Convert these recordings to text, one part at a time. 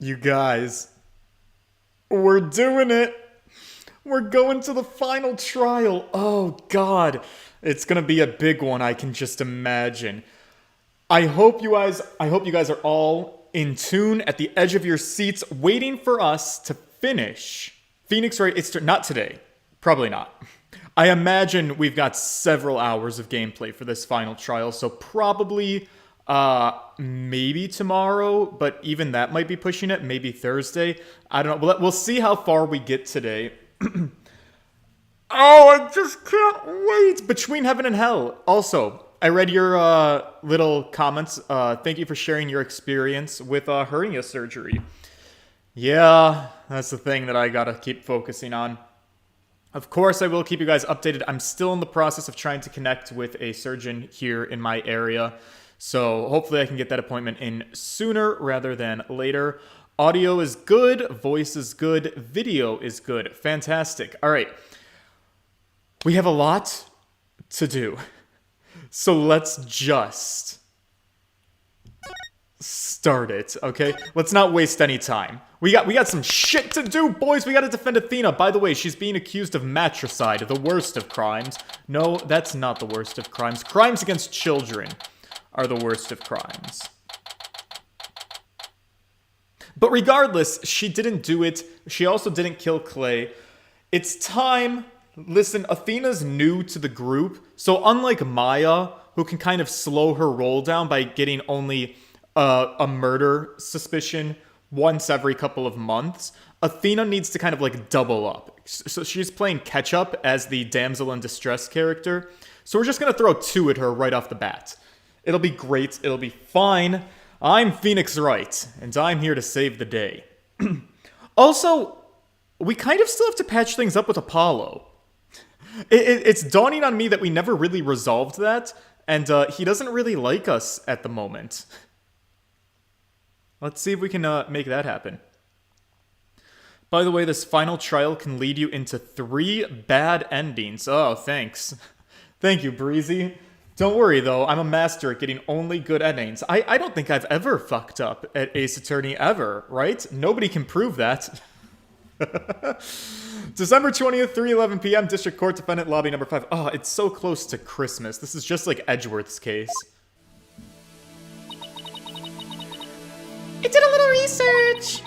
You guys, we're doing it. We're going to the final trial. Oh God, it's gonna be a big one. I can just imagine. I hope you guys are all in tune at the edge of your seats, waiting for us to finish. Phoenix Wright, it's not today. Probably not. I imagine we've got several hours of gameplay for this final trial, so probably maybe tomorrow, but even that might be pushing it. Maybe Thursday. I don't know. We'll see how far we get today. Oh, I just can't wait. Between Heaven and Hell. Also, I read your little comments. Thank you for sharing your experience with hernia surgery. Yeah, that's the thing that I gotta keep focusing on. Of course, I will keep you guys updated. I'm still in the process of trying to connect with a surgeon here in my area. So hopefully I can get that appointment in sooner rather than later. Audio is good. Voice is good. Video is good. Fantastic. All right. We have a lot to do. So let's just start it, okay? Let's not waste any time. We got some shit to do, boys. We got to defend Athena. By the way, she's being accused of matricide, the worst of crimes. No, that's not the worst of crimes. Crimes against children are the worst of crimes. But regardless, she didn't do it. She also didn't kill Clay. It's time. Listen, Athena's new to the group, so unlike Maya, who can kind of slow her roll down by getting only a murder suspicion once every couple of months, Athena needs to kind of like double up. So she's playing catch up as the damsel in distress character. So we're just going to throw two at her right off the bat. It'll be great. It'll be fine. I'm Phoenix Wright, and I'm here to save the day. Also, we kind of still have to patch things up with Apollo. It's dawning on me that we never really resolved that, and he doesn't really like us at the moment. Let's see if we can make that happen. By the way, this final trial can lead you into 3 bad endings. Oh, thanks. Thank you, Breezy. Don't worry, though. I'm a master at getting only good endings. I don't think I've ever fucked up at Ace Attorney ever, right? Nobody can prove that. December 20th, 3:11 p.m., District Court, Defendant Lobby number 5. Oh, it's so close to Christmas. This is just like Edgeworth's case. I did a little research.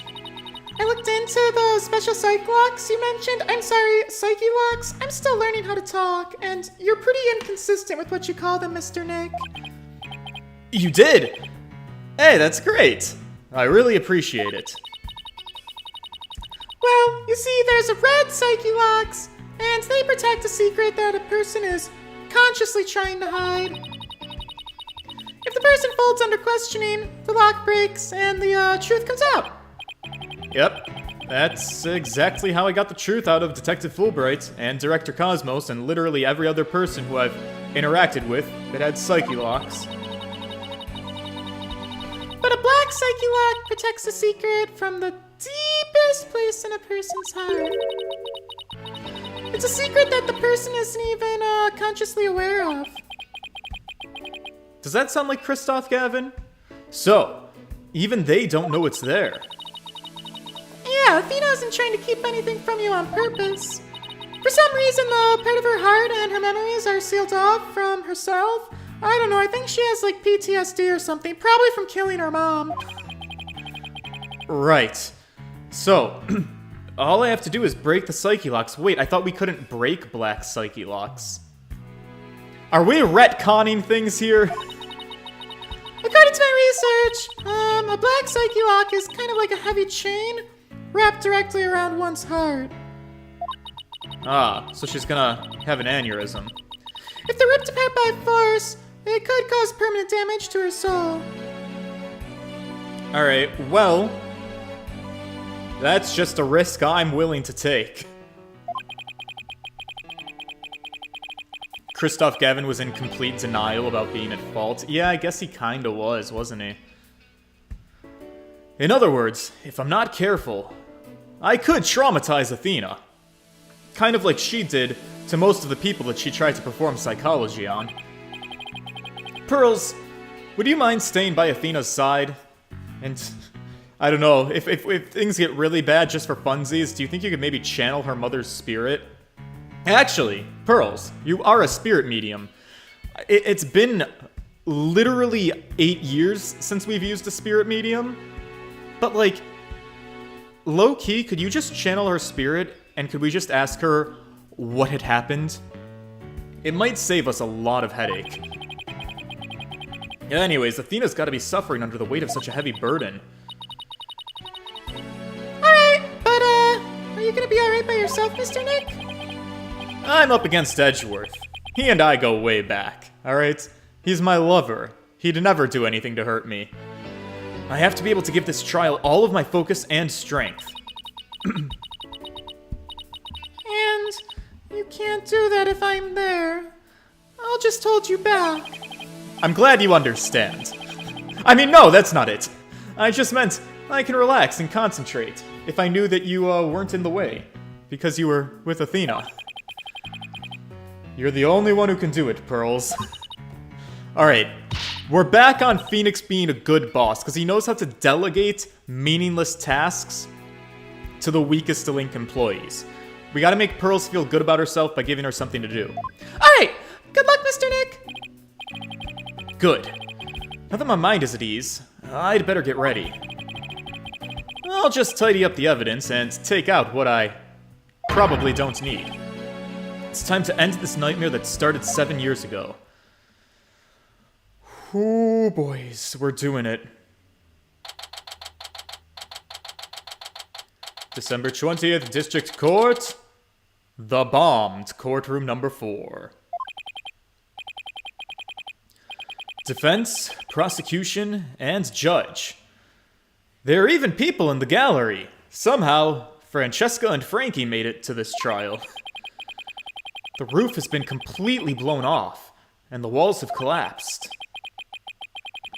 I looked into the special psych locks you mentioned. I'm sorry, psyche locks? I'm still learning how to talk, and you're pretty inconsistent with what you call them, Mr. Nick. You did? Hey, that's great. I really appreciate it. Well, you see, there's a red psyche locks, and they protect a secret that a person is consciously trying to hide. If the person folds under questioning, the lock breaks, and the truth comes out. Yep, that's exactly how I got the truth out of Detective Fulbright and Director Cosmos and literally every other person who I've interacted with that had psyche locks. But a black psyche lock protects a secret from the deepest place in a person's heart. It's a secret that the person isn't even consciously aware of. Does that sound like Christoph, Gavin? So, even they don't know it's there. Yeah, Athena isn't trying to keep anything from you on purpose. For some reason, though, part of her heart and her memories are sealed off from herself. I don't know, I think she has like PTSD or something, probably from killing her mom. Right. So, all I have to do is break the psyche locks. Wait, I thought we couldn't break black psyche locks. Are we retconning things here? According to my research, a black psyche lock is kind of like a heavy chain wrapped directly around one's heart. Ah, so she's gonna have an aneurysm. If they're ripped apart by force, it could cause permanent damage to her soul. Alright, well, that's just a risk I'm willing to take. Christoph Gavin was in complete denial about being at fault. Yeah, I guess he kinda was, wasn't he? In other words, if I'm not careful, I could traumatize Athena. Kind of like she did to most of the people that she tried to perform psychology on. Pearls, would you mind staying by Athena's side? And I don't know, if things get really bad just for funsies, do you think you could maybe channel her mother's spirit? Actually, Pearls, you are a spirit medium. It's been literally 8 years since we've used a spirit medium. But like, low-key, could you just channel her spirit and could we just ask her what had happened? It might save us a lot of headache. Anyways, Athena's gotta be suffering under the weight of such a heavy burden. Alright, but are you gonna be alright by yourself, Mr. Nick? I'm up against Edgeworth. He and I go way back, alright? He's my lover. He'd never do anything to hurt me. I have to be able to give this trial all of my focus and strength. And you can't do that if I'm there. I'll just hold you back. I'm glad you understand. I mean, no, that's not it. I just meant I can relax and concentrate if I knew that you weren't in the way, because you were with Athena. You're the only one who can do it, Pearls. Alright, we're back on Phoenix being a good boss, because he knows how to delegate meaningless tasks to the weakest link employees. We gotta make Pearls feel good about herself by giving her something to do. Alright, good luck, Mr. Nick! Good. Now that my mind is at ease, I'd better get ready. I'll just tidy up the evidence and take out what I probably don't need. It's time to end this nightmare that started 7 years ago. Ooh, boys, we're doing it. December 20th, District Court. The bombed courtroom number 4. Defense, prosecution, and judge. There are even people in the gallery. Somehow, Francesca and Frankie made it to this trial. The roof has been completely blown off, and the walls have collapsed.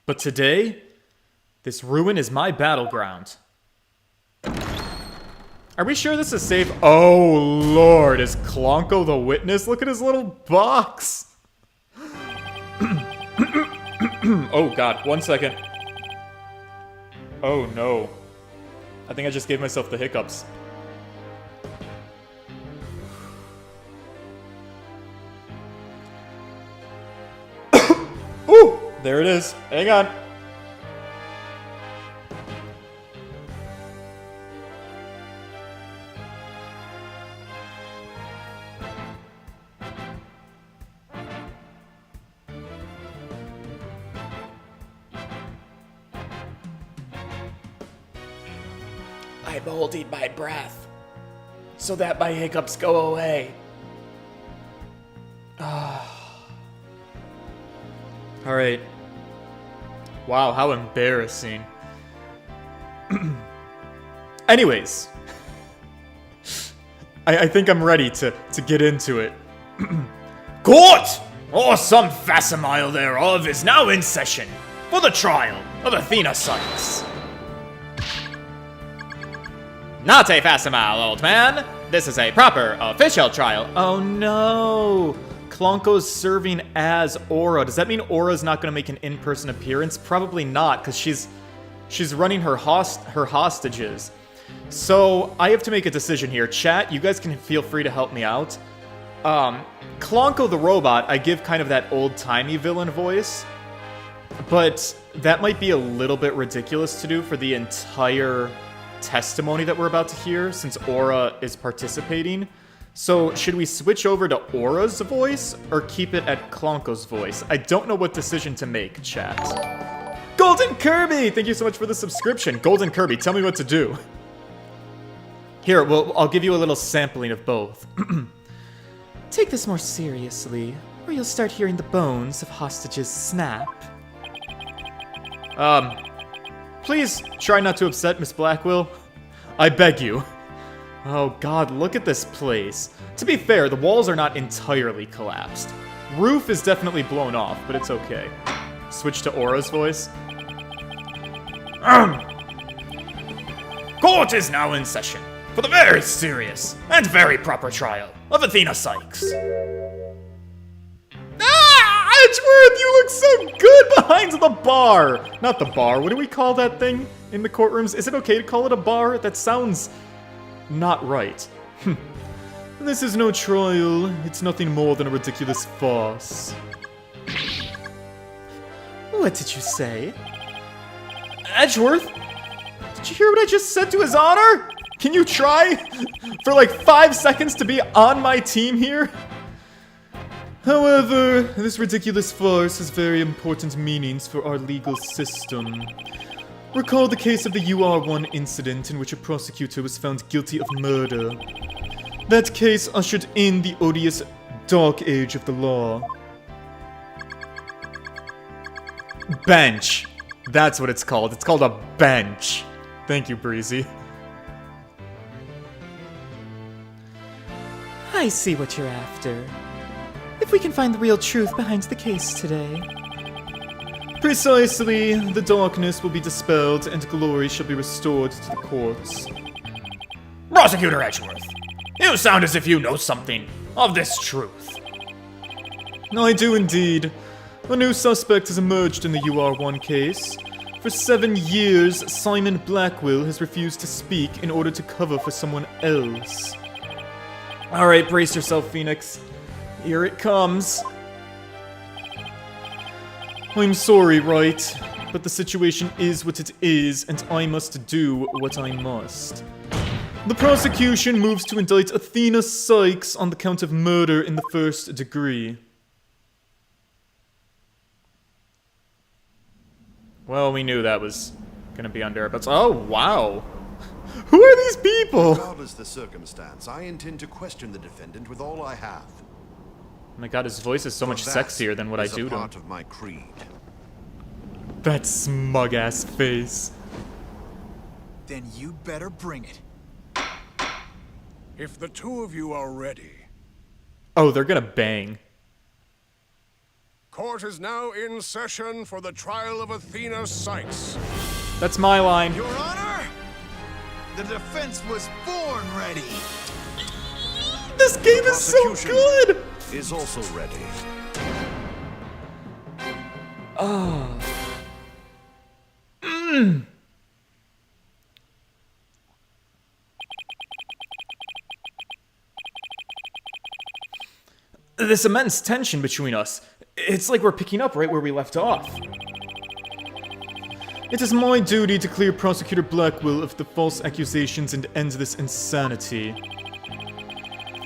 But today, this ruin is my battleground. Are we sure this is safe? Oh, Lord, is Clonco the witness? Look at his little box. Oh, God, 1 second. Oh, no. I think I just gave myself the hiccups. Ooh, there it is. Hang on. I'm holding my breath so that my hiccups go away. Alright. Wow, how embarrassing. Anyways. I think I'm ready to get into it. Court! Or some facsimile thereof is now in session for the trial of Athena Sykes. Not a facsimile, old man. This is a proper, official trial. Oh no! Clonco's serving as Aura. Does that mean Aura's not going to make an in-person appearance? Probably not, because she's running her hostages. So, I have to make a decision here. Chat, you guys can feel free to help me out. Clonco the robot, I give kind of that old-timey villain voice. But that might be a little bit ridiculous to do for the entire testimony that we're about to hear, since Aura is participating. So, should we switch over to Aura's voice, or keep it at Clonco's voice? I don't know what decision to make, chat. Golden Kirby! Thank you so much for the subscription. Golden Kirby, tell me what to do. Here, well, I'll give you a little sampling of both. Take this more seriously, or you'll start hearing the bones of hostages snap. Please try not to upset Miss Blackwell. I beg you. Oh god, look at this place. To be fair, the walls are not entirely collapsed. Roof is definitely blown off, but it's okay. Switch to Aura's voice. Court is now in session for the very serious and very proper trial of Athena Sykes. Edgeworth, you look so good behind the bar! Not the bar, what do we call that thing in the courtrooms? Is it okay to call it a bar? That sounds not right. This is no trial. It's nothing more than a ridiculous farce. What did you say? Edgeworth? Did you hear what I just said to his honor? Can you try for like 5 seconds to be on my team here? However, this ridiculous farce has very important meanings for our legal system. Recall the case of the UR1 incident in which a prosecutor was found guilty of murder. That case ushered in the odious dark age of the law. Bench. That's what it's called. It's called a bench. Thank you, Breezy. I see what you're after. If we can find the real truth behind the case today. Precisely. The darkness will be dispelled and glory shall be restored to the courts. Prosecutor Edgeworth, you sound as if you know something of this truth. I do indeed. A new suspect has emerged in the UR1 case. For 7 years, Simon Blackwell has refused to speak in order to cover for someone else. Alright, brace yourself, Phoenix. Here it comes. I'm sorry, right? But the situation is what it is, and I must do what I must. The prosecution moves to indict Athena Sykes on the count of murder in the 1st degree. Well, we knew that was gonna be under our belts. Oh, wow. Who are these people? Regardless the circumstance, I intend to question the defendant with all I have. Oh my god, his voice is so much sexier than what I do to him. Part of my creed. That smug-ass face. Then you'd better bring it. If the two of you are ready. Oh, they're gonna bang. Court is now in session for the trial of Athena Sykes. That's my line. Your Honor, the defense was born ready. This game is so good! Is also ready. This immense tension between us. It's like we're picking up right where we left off. It is my duty to clear Prosecutor Blackwell of the false accusations and end this insanity.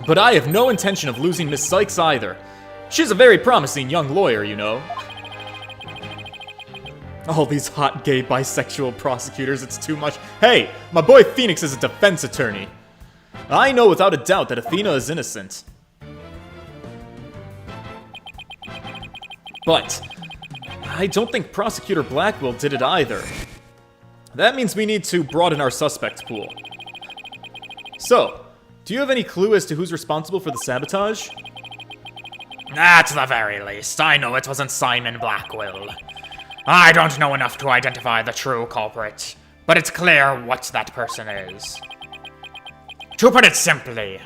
But I have no intention of losing Miss Sykes either. She's a very promising young lawyer, you know. All these hot gay bisexual prosecutors, it's too much. Hey, my boy Phoenix is a defense attorney. I know without a doubt that Athena is innocent. But I don't think Prosecutor Blackwell did it either. That means we need to broaden our suspect pool. So, do you have any clue as to who's responsible for the sabotage? At the very least, I know it wasn't Simon Blackwell. I don't know enough to identify the true culprit, but it's clear what that person is. To put it simply,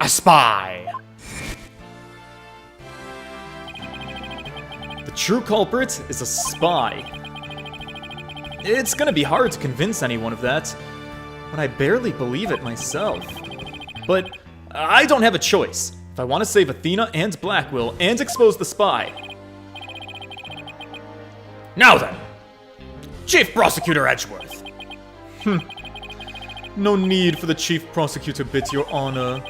a spy. The true culprit is a spy. It's gonna be hard to convince anyone of that, but I barely believe it myself. But I don't have a choice if I want to save Athena and Blackwell and expose the spy. Now then, Chief Prosecutor Edgeworth. No need for the Chief Prosecutor bit, Your Honor.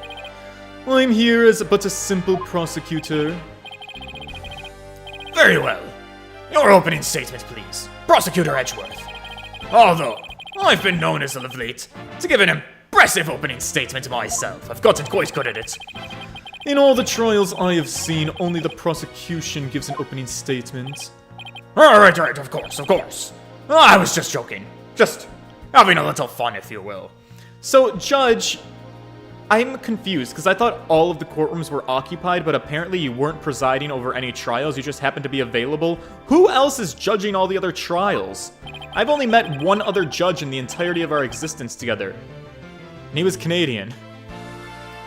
I'm here as but a simple prosecutor. Very well. Your opening statement, please, Prosecutor Edgeworth. Although, I've been known as of late to give an impressive opening statement myself. I've gotten quite good at it. In all the trials I have seen, only the prosecution gives an opening statement. Right, of course. I was just joking. Just having a little fun, if you will. So, Judge, I'm confused, because I thought all of the courtrooms were occupied, but apparently you weren't presiding over any trials, you just happened to be available. Who else is judging all the other trials? I've only met one other judge in the entirety of our existence together, and he was Canadian.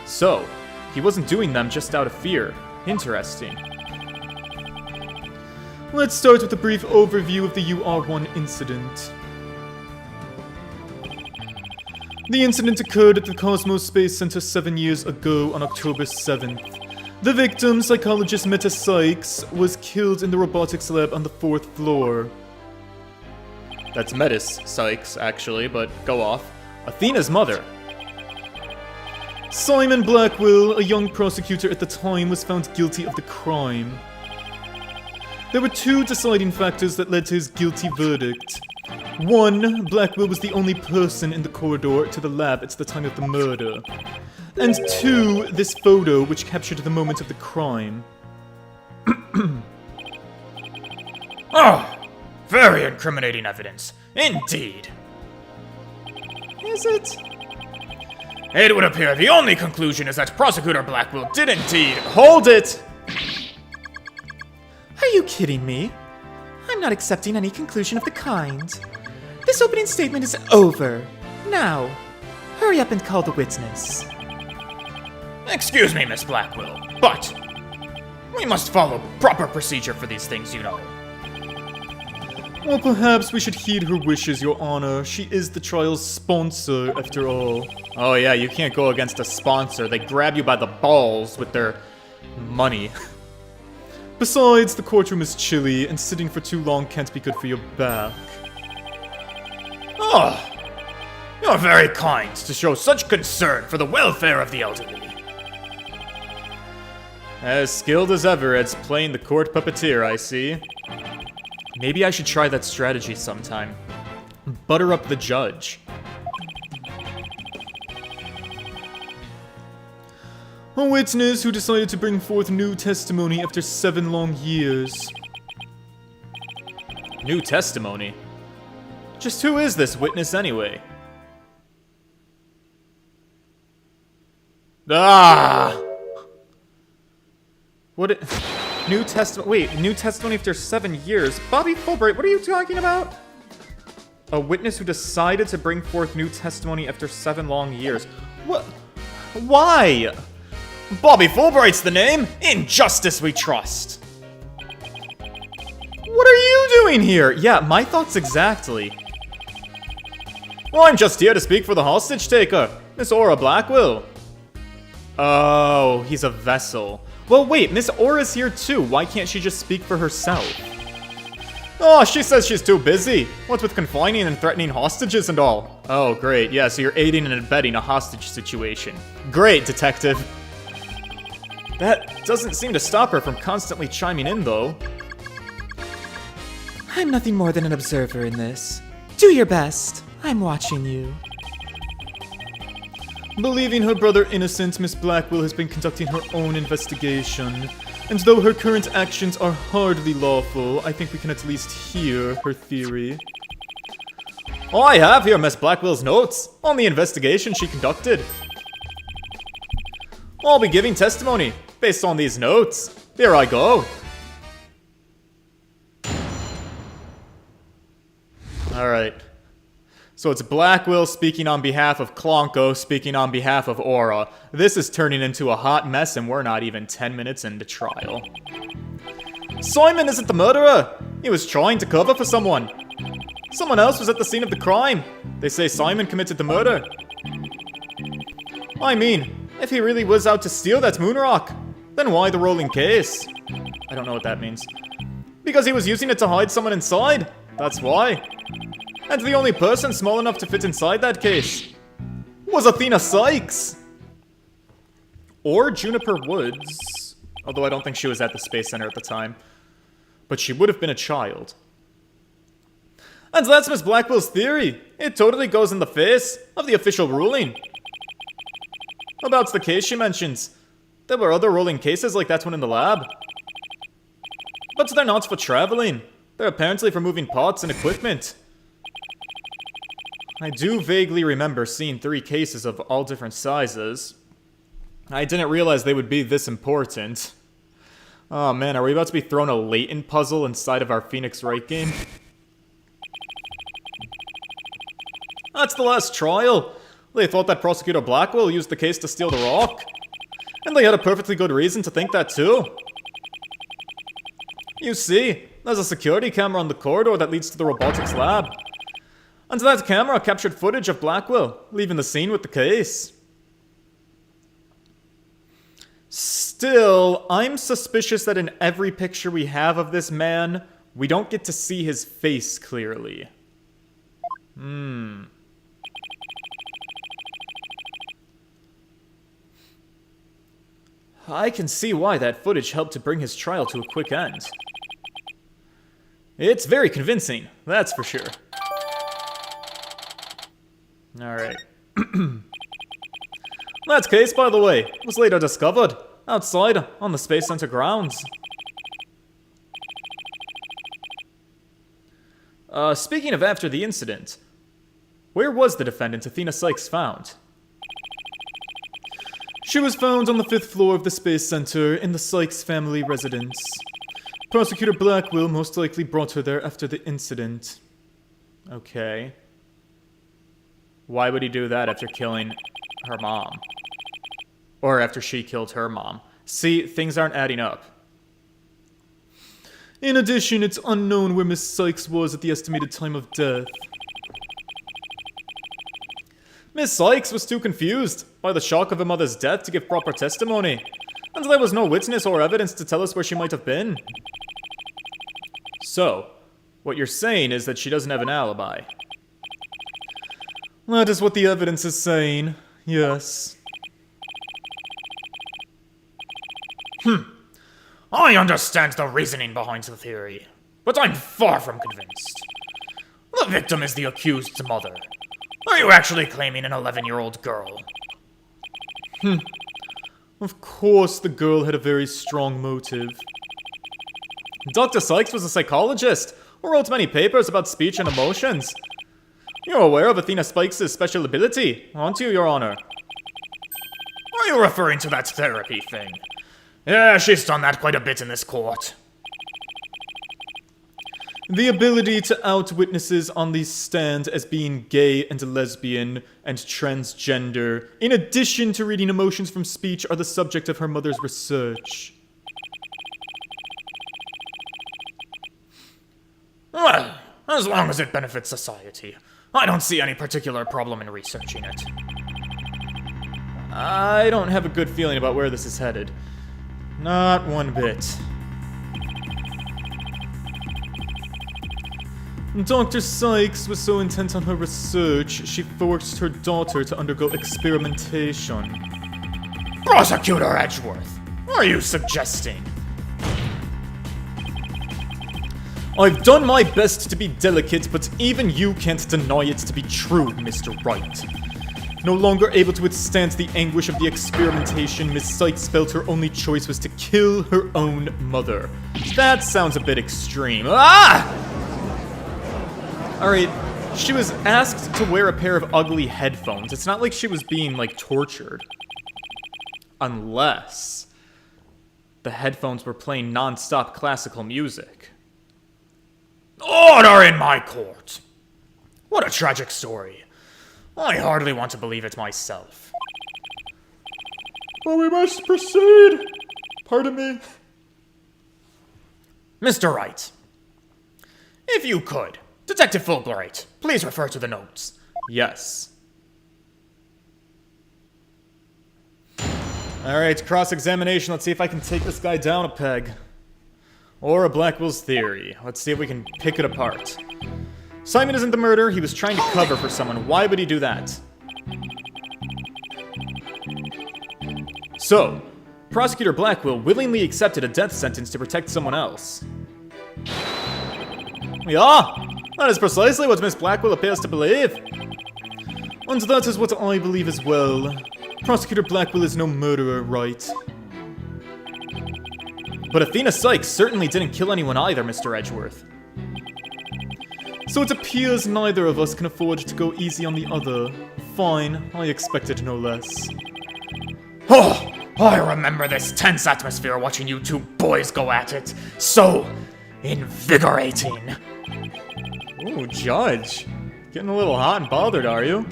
So, he wasn't doing them just out of fear. Interesting. Let's start with a brief overview of the UR1 incident. The incident occurred at the Cosmos Space Center 7 years ago on October 7th. The victim, psychologist Meta Sykes, was killed in the robotics lab on the 4th floor. That's Metis Sykes, actually, but go off. Athena's mother. Simon Blackwell, a young prosecutor at the time, was found guilty of the crime. There were two deciding factors that led to his guilty verdict. One, Blackwell was the only person in the corridor to the lab at the time of the murder. And two, this photo which captured the moment of the crime. Oh, very incriminating evidence. Indeed. Is it? It would appear the only conclusion is that Prosecutor Blackwell did indeed. Hold it! Are you kidding me? I'm not accepting any conclusion of the kind. This opening statement is over. Now, hurry up and call the witness. Excuse me, Miss Blackwell, but we must follow proper procedure for these things, you know. Well, perhaps we should heed her wishes, Your Honor. She is the trial's sponsor, after all. Oh yeah, you can't go against a sponsor. They grab you by the balls with their money. Besides, the courtroom is chilly, and sitting for too long can't be good for your back. Oh, you're very kind to show such concern for the welfare of the elderly. As skilled as ever at playing the court puppeteer, I see. Maybe I should try that strategy sometime. Butter up the judge. A witness who decided to bring forth new testimony after 7 long years. New testimony? Just who is this witness anyway? Ah! What it... New testimony... Wait, new testimony after 7 years? Bobby Fulbright, what are you talking about? A witness who decided to bring forth new testimony after 7 long years. What? Why? Bobby Fulbright's the name! In justice we trust! What are you doing here? Yeah, my thoughts exactly. Well, I'm just here to speak for the hostage taker, Miss Aura Blackwell. Oh, he's a vessel. Well, wait, Miss Aura's here too. Why can't she just speak for herself? Oh, she says she's too busy. What's with confining and threatening hostages and all? Oh, great. Yeah, so you're aiding and abetting a hostage situation. Great, detective. That doesn't seem to stop her from constantly chiming in, though. I'm nothing more than an observer in this. Do your best. I'm watching you. Believing her brother innocent, Miss Blackwell has been conducting her own investigation. And though her current actions are hardly lawful, I think we can at least hear her theory. Oh, I have here Miss Blackwell's notes on the investigation she conducted. I'll be giving testimony based on these notes. Here I go. Alright. So it's Blackwell speaking on behalf of Clonco, speaking on behalf of Aura. This is turning into a hot mess and we're not even 10 minutes into trial. Simon isn't the murderer! He was trying to cover for someone. Someone else was at the scene of the crime. They say Simon committed the murder. I mean, if he really was out to steal that moon rock, then why the rolling case? I don't know what that means. Because he was using it to hide someone inside. That's why. And the only person small enough to fit inside that case was Athena Sykes! Or Juniper Woods. Although I don't think she was at the Space Center at the time. But she would have been a child. And that's Miss Blackwell's theory. It totally goes in the face of the official ruling. About the case she mentions. There were other rolling cases like that one in the lab. But they're not for traveling. They're apparently for moving parts and equipment. I do vaguely remember seeing 3 cases of all different sizes. I didn't realize they would be this important. Oh man, are we about to be thrown a latent puzzle inside of our Phoenix Wright game? That's the last trial. They thought that Prosecutor Blackwell used the case to steal the rock. And they had a perfectly good reason to think that too. You see, there's a security camera on the corridor that leads to the robotics lab. And that camera captured footage of Blackwell leaving the scene with the case. Still, I'm suspicious that in every picture we have of this man, we don't get to see his face clearly. I can see why that footage helped to bring his trial to a quick end. It's very convincing, that's for sure. Alright. That case, by the way, was later discovered outside on the Space Center grounds. Speaking of after the incident, where was the defendant Athena Sykes found? She was found on the 5th floor of the Space Center in the Sykes family residence. Prosecutor Blackwell most likely brought her there after the incident. Okay. Why would he do that after killing her mom? Or after she killed her mom? See, things aren't adding up. In addition, it's unknown where Miss Sykes was at the estimated time of death. Miss Sykes was too confused by the shock of her mother's death to give proper testimony, and there was no witness or evidence to tell us where she might have been. So, what you're saying is that she doesn't have an alibi. That is what the evidence is saying, yes. I understand the reasoning behind the theory, but I'm far from convinced. The victim is the accused's mother. Are you actually claiming an 11-year-old girl? Of course the girl had a very strong motive. Dr. Sykes was a psychologist who wrote many papers about speech and emotions. You're aware of Athena Sykes' special ability, aren't you, Your Honor? Are you referring to that therapy thing? Yeah, she's done that quite a bit in this court. The ability to out witnesses on the stand as being gay and lesbian and transgender, in addition to reading emotions from speech, are the subject of her mother's research. Well, as long as it benefits society, I don't see any particular problem in researching it. I don't have a good feeling about where this is headed. Not one bit. Dr. Sykes was so intent on her research, she forced her daughter to undergo experimentation. Prosecutor Edgeworth, what are you suggesting? I've done my best to be delicate, but even you can't deny it to be true, Mr. Wright. No longer able to withstand the anguish of the experimentation, Miss Sykes felt her only choice was to kill her own mother. That sounds a bit extreme. Ah! Alright, she was asked to wear a pair of ugly headphones. It's not like she was being, like, tortured. Unless the headphones were playing non-stop classical music. Order in my court! What a tragic story. I hardly want to believe it myself. But we must proceed. Pardon me. Mr. Wright, if you could, Detective Fulbright, please refer to the notes. Yes. Alright, cross-examination. Let's see if I can take this guy down a peg. Or a Blackwell's theory. Let's see if we can pick it apart. Simon isn't the murderer. He was trying to cover for someone. Why would he do that? So, Prosecutor Blackwell willingly accepted a death sentence to protect someone else. Yeah, that is precisely what Miss Blackwell appears to believe. And that is what I believe as well. Prosecutor Blackwell is no murderer, right? But Athena Sykes certainly didn't kill anyone either, Mr. Edgeworth. So it appears neither of us can afford to go easy on the other. Fine, I expected no less. Oh, I remember this tense atmosphere watching you two boys go at it. So invigorating. Ooh, Judge. Getting a little hot and bothered, are you?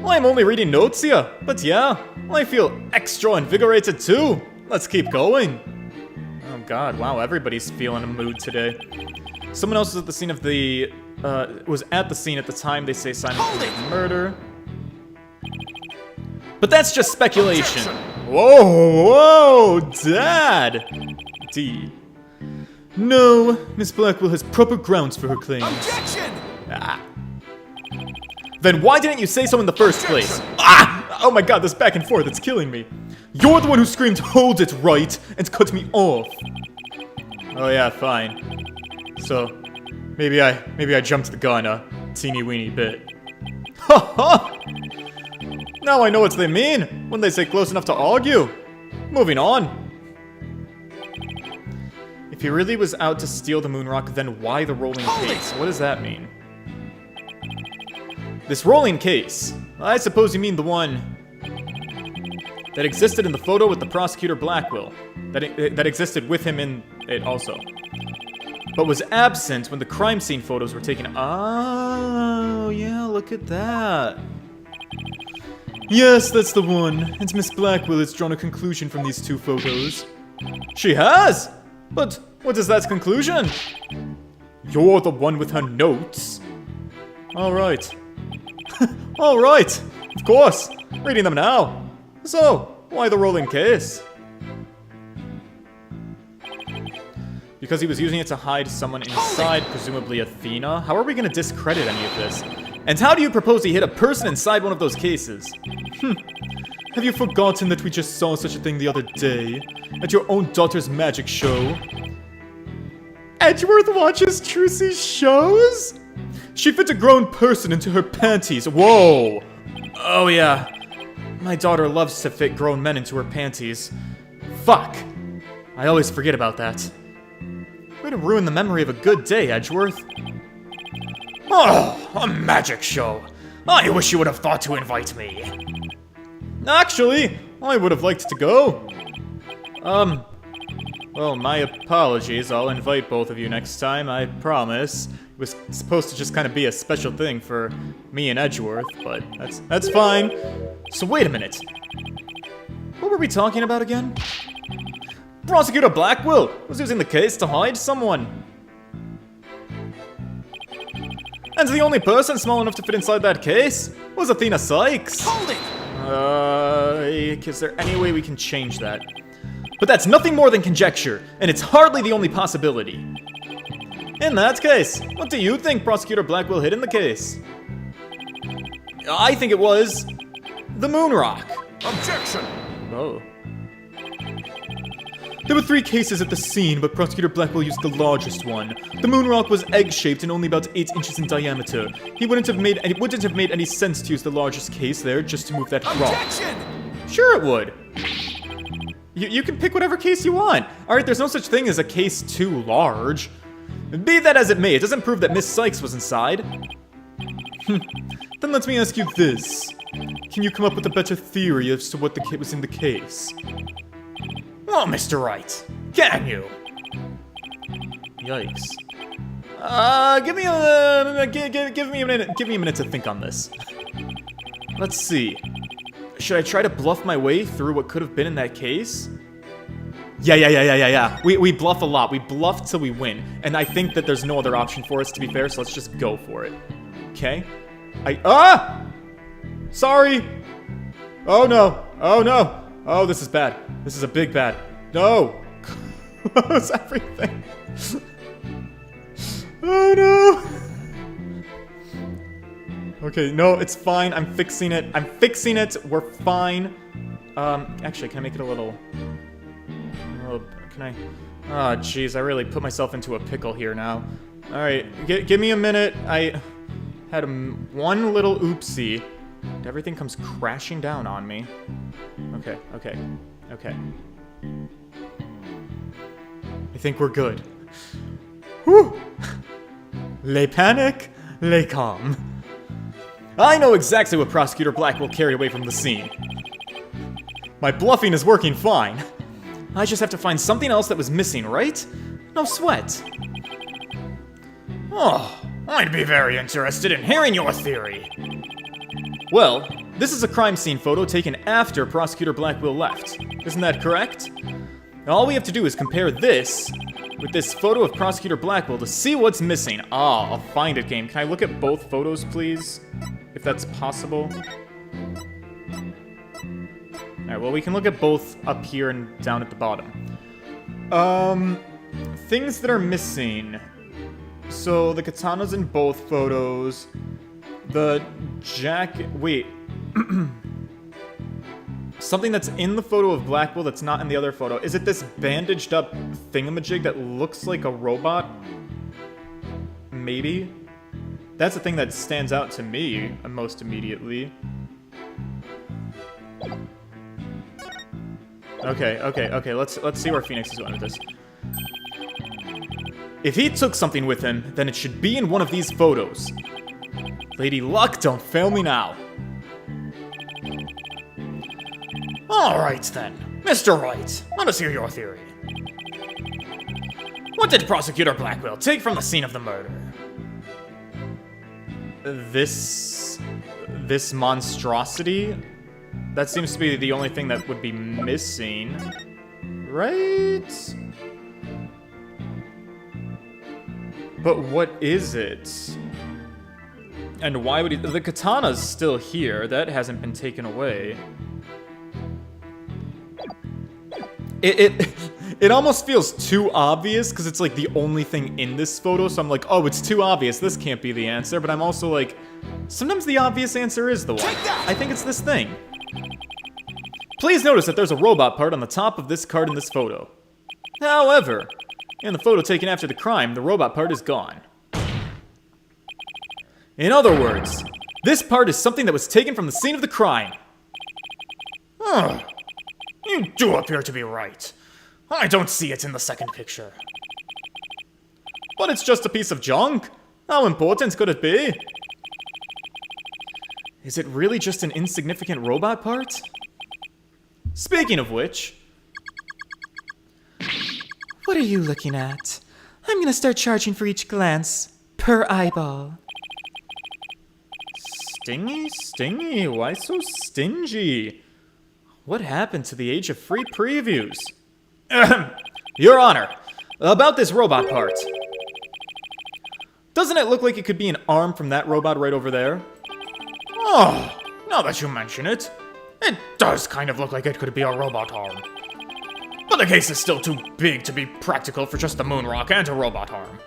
Well, I'm only reading notes here, but yeah, I feel extra invigorated too. Let's keep going. Oh god, wow, everybody's feeling a mood today. Someone else was at the scene of the was at the scene at the time they say Simon committed murder. But that's just speculation. Whoa, Dad! D. No, Miss Blackwell has proper grounds for her claims. Objection! Ah. Then why didn't you say so in the first place? Ah! Oh my god, this back and forth, it's killing me. You're the one who screamed, "Hold it," right, and cut me off. Oh yeah, fine. So, maybe I jumped the gun a teeny weeny bit. Ha ha! Now I know what they mean when they say close enough to argue. Moving on. If he really was out to steal the moon rock, then why the rolling case? What does that mean? This rolling case. I suppose you mean the one that existed in the photo with the prosecutor Blackwell. That existed with him in it also. But was absent when the crime scene photos were taken. Oh, yeah, look at that. Yes, that's the one. And Miss Blackwell has drawn a conclusion from these two photos. She has? But what is that conclusion? You're the one with her notes. Alright. Alright. Of course. Reading them now. So, why the rolling case? Because he was using it to hide someone inside, presumably Athena? How are we going to discredit any of this? And how do you propose he hit a person inside one of those cases? Have you forgotten that we just saw such a thing the other day? At your own daughter's magic show? Edgeworth watches Trucy's shows? She fit a grown person into her panties. Whoa! Oh yeah. My daughter loves to fit grown men into her panties. Fuck. I always forget about that. Way to ruin the memory of a good day, Edgeworth. Oh, a magic show. I wish you would have thought to invite me. Actually, I would have liked to go. Well, my apologies. I'll invite both of you next time, I promise. It was supposed to just kind of be a special thing for me and Edgeworth, but that's fine. So wait a minute. What were we talking about again? Prosecutor Blackwell was using the case to hide someone. And the only person small enough to fit inside that case was Athena Sykes. Hold it! Is there any way we can change that? But that's nothing more than conjecture, and it's hardly the only possibility. In that case, what do you think Prosecutor Blackwell hid in the case? I think it was the moon rock. Objection! Oh. There were 3 cases at the scene, but Prosecutor Blackwell used the largest one. The moon rock was egg-shaped and only about 8 inches in diameter. It wouldn't have made any sense to use the largest case there just to move that rock. Objection! Sure it would. You can pick whatever case you want. Alright, there's no such thing as a case too large. Be that as it may, it doesn't prove that Miss Sykes was inside. Then let me ask you this. Can you come up with a better theory as to what was in the case? Oh, Mr. Wright, can you? Yikes. Give me a minute to think on this. Let's see. Should I try to bluff my way through what could have been in that case? Yeah. We bluff a lot. We bluff till we win. And I think that there's no other option for us, to be fair, so let's just go for it. Okay? Sorry! Oh no! Oh, this is bad. This is a big bad. No! Close everything. Oh no! Okay, no, it's fine. I'm fixing it. We're fine. Actually, can I make it a little... can I... Oh, jeez, I really put myself into a pickle here now. Alright, give me a minute. I had one little oopsie. And everything comes crashing down on me. Okay. I think we're good. Whew! Les panic, les calm. I know exactly what Prosecutor Blackwell carried away from the scene. My bluffing is working fine. I just have to find something else that was missing, right? No sweat. Oh, I'd be very interested in hearing your theory. Well, this is a crime scene photo taken after Prosecutor Blackwell left. Isn't that correct? All we have to do is compare this with this photo of Prosecutor Blackwell to see what's missing. Ah, a find it game. Can I look at both photos, please? If that's possible. Alright, well, we can look at both up here and down at the bottom. Things that are missing. So, the katana's in both photos. The jacket... Wait. Something that's in the photo of Blackwell that's not in the other photo. Is it this bandaged up thingamajig that looks like a robot? Maybe? That's the thing that stands out to me most immediately. Okay, let's see where Phoenix is going with this. If he took something with him, then it should be in one of these photos. Lady Luck, don't fail me now. Alright then. Mr. Wright, let us hear your theory. What did Prosecutor Blackwell take from the scene of the murder? This monstrosity? That seems to be the only thing that would be missing. Right? But what is it? And why would he... The katana's still here. That hasn't been taken away. It almost feels too obvious, because it's like the only thing in this photo, so I'm like, oh, it's too obvious, this can't be the answer, but I'm also like, sometimes the obvious answer is the one. I think it's this thing. Please notice that there's a robot part on the top of this card in this photo. However, in the photo taken after the crime, the robot part is gone. In other words, this part is something that was taken from the scene of the crime. You do appear to be right. I don't see it in the second picture. But it's just a piece of junk. How important could it be? Is it really just an insignificant robot part? Speaking of which... What are you looking at? I'm gonna start charging for each glance, per eyeball. Stingy, why so stingy? What happened to the age of free previews? Your Honor, about this robot part. Doesn't it look like it could be an arm from that robot right over there? Oh, now that you mention it, it does kind of look like it could be a robot arm. But the case is still too big to be practical for just the moon rock and a robot arm.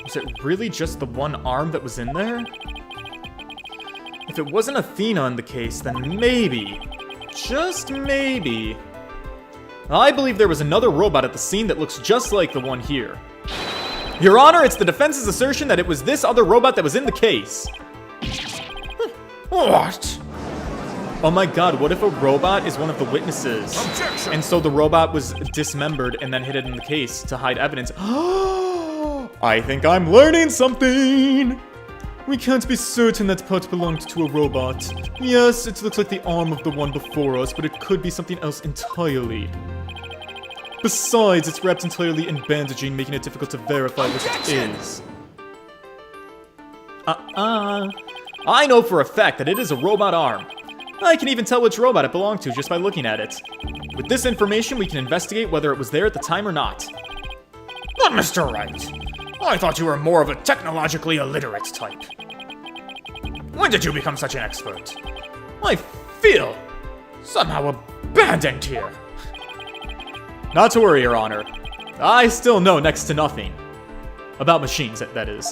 Was it really just the one arm that was in there? If it wasn't Athena in the case, then maybe, just maybe, I believe there was another robot at the scene that looks just like the one here. Your Honor, it's the defense's assertion that it was this other robot that was in the case. What? Oh my god, what if a robot is one of the witnesses? Objection! And so the robot was dismembered and then hidden in the case to hide evidence. I think I'm learning something! We can't be certain that part belonged to a robot. Yes, it looks like the arm of the one before us, but it could be something else entirely. Besides, it's wrapped entirely in bandaging, making it difficult to verify what it is. I know for a fact that it is a robot arm. I can even tell which robot it belonged to just by looking at it. With this information, we can investigate whether it was there at the time or not. But Mr. Wright, I thought you were more of a technologically illiterate type. When did you become such an expert? I feel somehow abandoned here. Not to worry, Your Honor. I still know next to nothing. About machines, that is.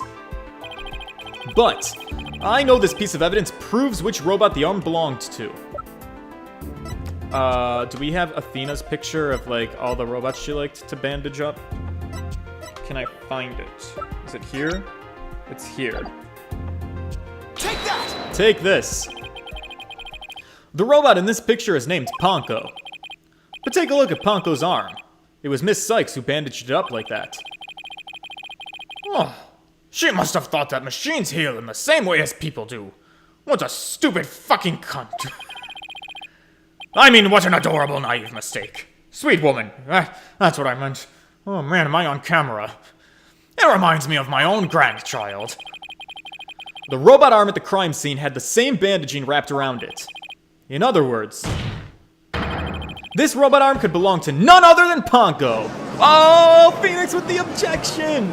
But I know this piece of evidence proves which robot the arm belonged to. Do we have Athena's picture of, like, all the robots she liked to bandage up? Can I find it? Is it here? It's here. Take that! Take this! The robot in this picture is named Panko. But take a look at Panko's arm. It was Miss Sykes who bandaged it up like that. Oh, she must have thought that machines heal in the same way as people do. What a stupid fucking cunt. I mean, what an adorable, naive mistake. Sweet woman. That's what I meant. Oh man, am I on camera? It reminds me of my own grandchild. The robot arm at the crime scene had the same bandaging wrapped around it. In other words, this robot arm could belong to none other than Panko. Oh, Phoenix with the objection!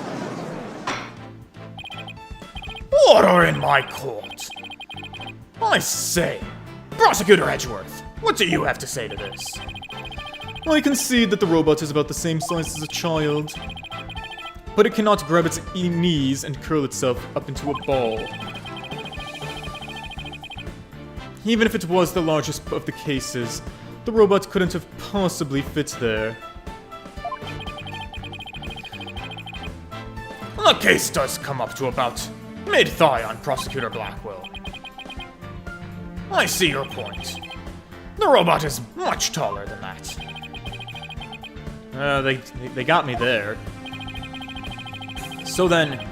Order in my court. I say, Prosecutor Edgeworth, what do you have to say to this? I concede that the robot is about the same size as a child, but it cannot grab its knees and curl itself up into a ball. Even if it was the largest of the cases, the robot couldn't have possibly fit there. The case does come up to about mid-thigh on Prosecutor Blackwell. I see your point. The robot is much taller than that. They got me there. So then,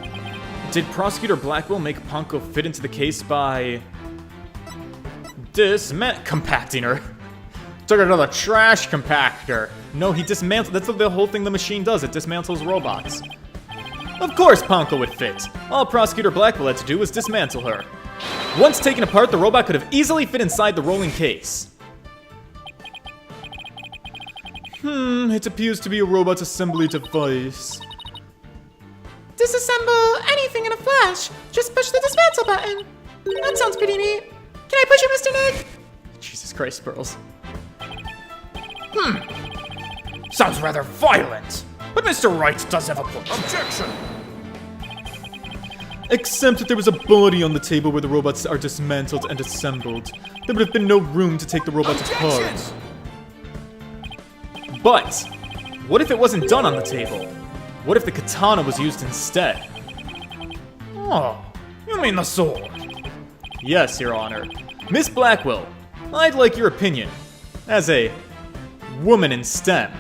did Prosecutor Blackwell make Panko fit into the case by compacting her? Took her to the trash compactor. No, he dismantled. That's the whole thing the machine does. It dismantles robots. Of course Panko would fit. All Prosecutor Blackwell had to do was dismantle her. Once taken apart, the robot could have easily fit inside the rolling case. It appears to be a robot assembly device. Disassemble anything in a flash. Just push the dismantle button. That sounds pretty neat. Can I push it, Mr. Nick? Jesus Christ, Squirrels. Sounds rather violent, but Mr. Wright does have a point. Objection! Except that there was a body on the table where the robots are dismantled and assembled. There would have been no room to take the robots apart. But, what if it wasn't done on the table? What if the katana was used instead? Oh, you mean the sword? Yes, Your Honor. Miss Blackwell, I'd like your opinion. As a woman in STEM.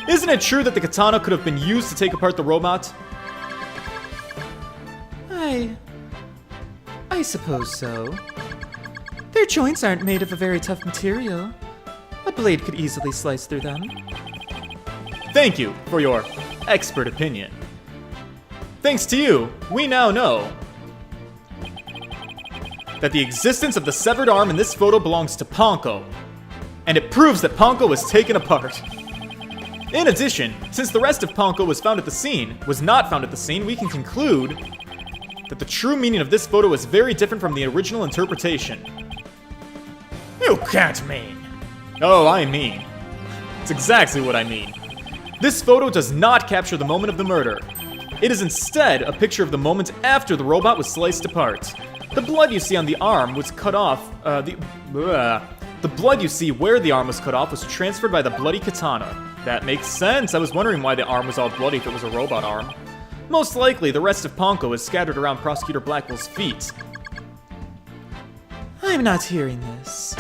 Isn't it true that the katana could have been used to take apart the robot? I suppose so. Their joints aren't made of a very tough material. A blade could easily slice through them. Thank you for your expert opinion. Thanks to you, we now know that the existence of the severed arm in this photo belongs to Panko, and it proves that Panko was taken apart. In addition, since the rest of Panko was not found at the scene, we can conclude that the true meaning of this photo is very different from the original interpretation. You can't mean. Oh, I mean. It's exactly what I mean. This photo does not capture the moment of the murder. It is instead a picture of the moment after the robot was sliced apart. The blood you see on the arm was cut off, the blood you see where the arm was cut off was transferred by the bloody katana. That makes sense. I was wondering why the arm was all bloody if it was a robot arm. Most likely, the rest of Panko is scattered around Prosecutor Blackwell's feet. I'm not hearing this.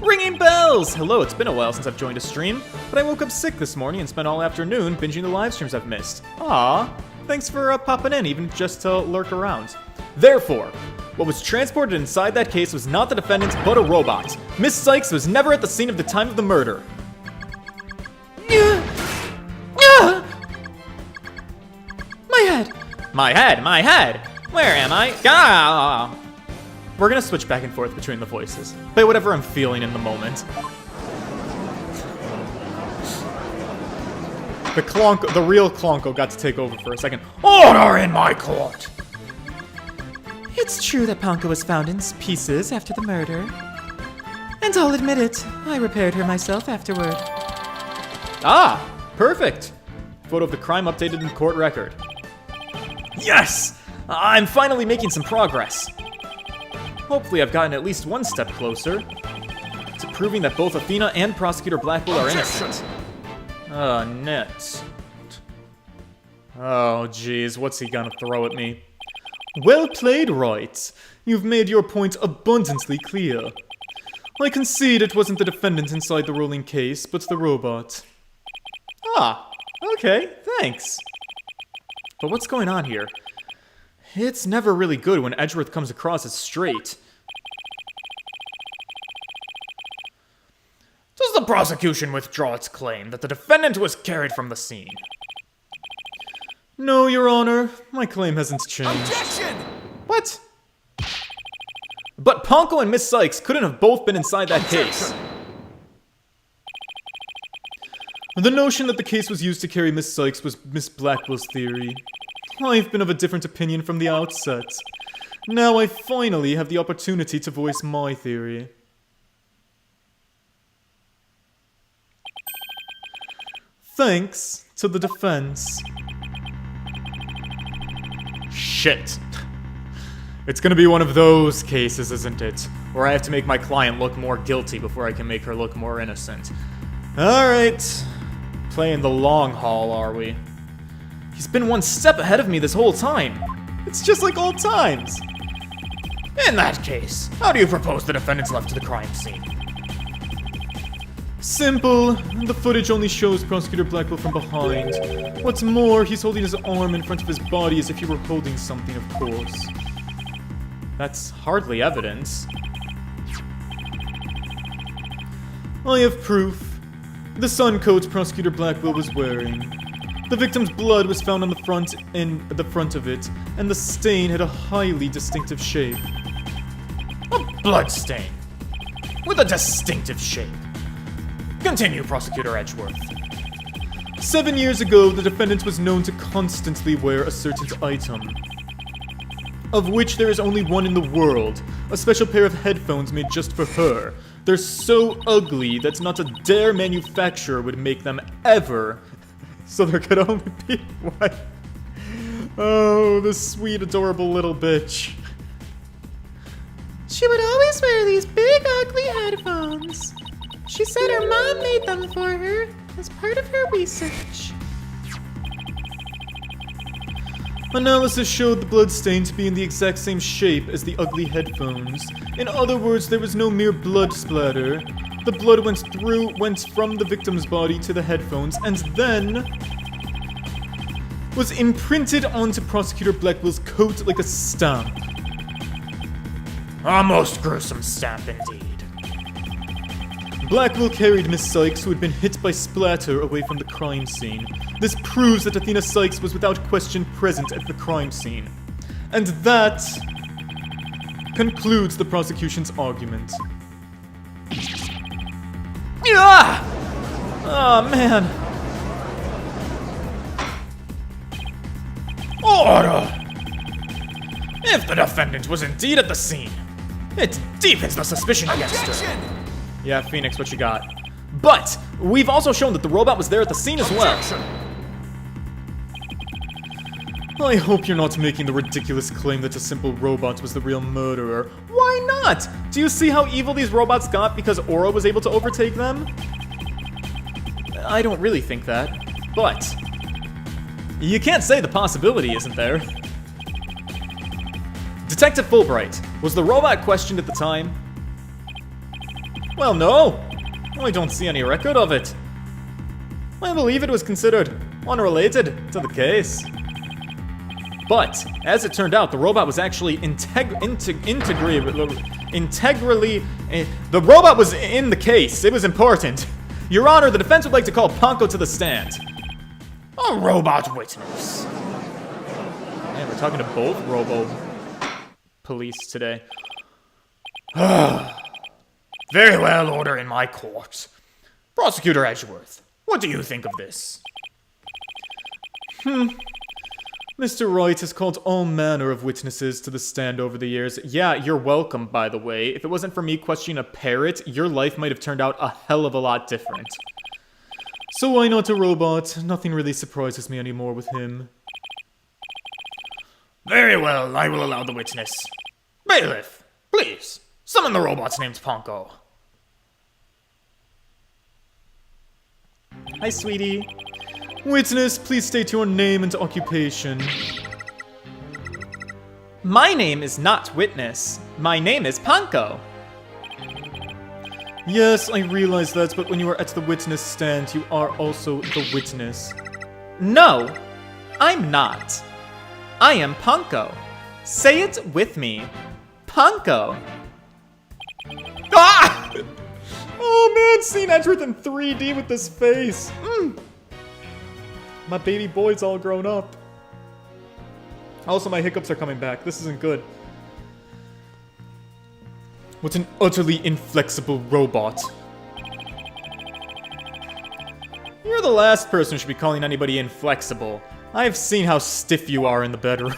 Ringing bells! Hello, it's been a while since I've joined a stream, but I woke up sick this morning and spent all afternoon binging the live streams I've missed. Aw, thanks for popping in, even just to lurk around. Therefore, what was transported inside that case was not the defendant, but a robot. Miss Sykes was never at the scene of the time of the murder. My head! Where am I? Ah! We're gonna switch back and forth between the voices. Play whatever I'm feeling in the moment. The real Clonco got to take over for a second. Order in my court! It's true that Panko was found in pieces after the murder. And I'll admit it, I repaired her myself afterward. Ah, perfect. Photo of the crime updated in court record. Yes! I'm finally making some progress. Hopefully I've gotten at least one step closer to proving that both Athena and Prosecutor Blackwell are innocent. Net. Oh, jeez, what's he gonna throw at me? Well played, Wright. You've made your point abundantly clear. I concede it wasn't the defendant inside the rolling case, but the robot. Ah, okay, thanks. But what's going on here? It's never really good when Edgeworth comes across as straight. Does the prosecution withdraw its claim that the defendant was carried from the scene? No, Your Honor. My claim hasn't changed. Objection! What? But Panko and Miss Sykes couldn't have both been inside that case. The notion that the case was used to carry Miss Sykes was Miss Blackwell's theory. I've been of a different opinion from the outset. Now I finally have the opportunity to voice my theory. Thanks to the defense. Shit. It's gonna be one of those cases, isn't it? Where I have to make my client look more guilty before I can make her look more innocent. Alright. Playing the long haul, are we? He's been one step ahead of me this whole time. It's just like old times. In that case, how do you propose the defendant's left to the crime scene? Simple. The footage only shows Prosecutor Blackwell from behind. What's more, he's holding his arm in front of his body as if he were holding something, of course. That's hardly evidence. I have proof. The sun coat Prosecutor Blackwell was wearing. The victim's blood was found on the front of it, and the stain had a highly distinctive shape. A blood stain. With a distinctive shape. Continue, Prosecutor Edgeworth. 7 years ago, the defendant was known to constantly wear a certain item, of which there is only one in the world, a special pair of headphones made just for her. They're so ugly that not a dare manufacturer would make them ever, so there could only be one. Oh, the sweet, adorable little bitch. She would always wear these big, ugly headphones. She said her mom made them for her as part of her research. Analysis showed the bloodstain to be in the exact same shape as the ugly headphones. In other words, there was no mere blood splatter. The blood went from the victim's body to the headphones, and then was imprinted onto Prosecutor Blackwell's coat like a stamp. A most gruesome stamp indeed. Blackwell carried Miss Sykes, who had been hit by splatter, away from the crime scene. This proves that Athena Sykes was without question present at the crime scene. And that concludes the prosecution's argument. Yeah! Oh, man. Order! If the defendant was indeed at the scene, it deepens the suspicion against her. Objection! Yeah, Phoenix, what you got? But we've also shown that the robot was there at the scene as well. Objection! I hope you're not making the ridiculous claim that a simple robot was the real murderer. Why not? Do you see how evil these robots got because Aura was able to overtake them? I don't really think that, but you can't say the possibility isn't there. Detective Fulbright, was the robot questioned at the time? Well, no. I don't see any record of it. I believe it was considered unrelated to the case. But, as it turned out, the robot was actually integrally... The robot was in the case. It was important. Your Honor, the defense would like to call Panko to the stand. A robot witness. Man, we're talking to both robo-police today. Very well, order in my court. Prosecutor Edgeworth, what do you think of this? Mr. Wright has called all manner of witnesses to the stand over the years. Yeah, you're welcome, by the way. If it wasn't for me questioning a parrot, your life might have turned out a hell of a lot different. So why not a robot? Nothing really surprises me anymore with him. Very well, I will allow the witness. Bailiff, please, summon the robot's named Panko. Hi, sweetie. Witness, please state your name and occupation. My name is not Witness. My name is Panko. Yes, I realize that, but when you are at the witness stand, you are also the witness. No, I'm not. I am Panko. Say it with me. Panko. Ah! Oh man, seeing Edgeworth in 3D with this face. My baby boy's all grown up. Also, my hiccups are coming back. This isn't good. What an utterly inflexible robot. You're the last person who should be calling anybody inflexible. I've seen how stiff you are in the bedroom.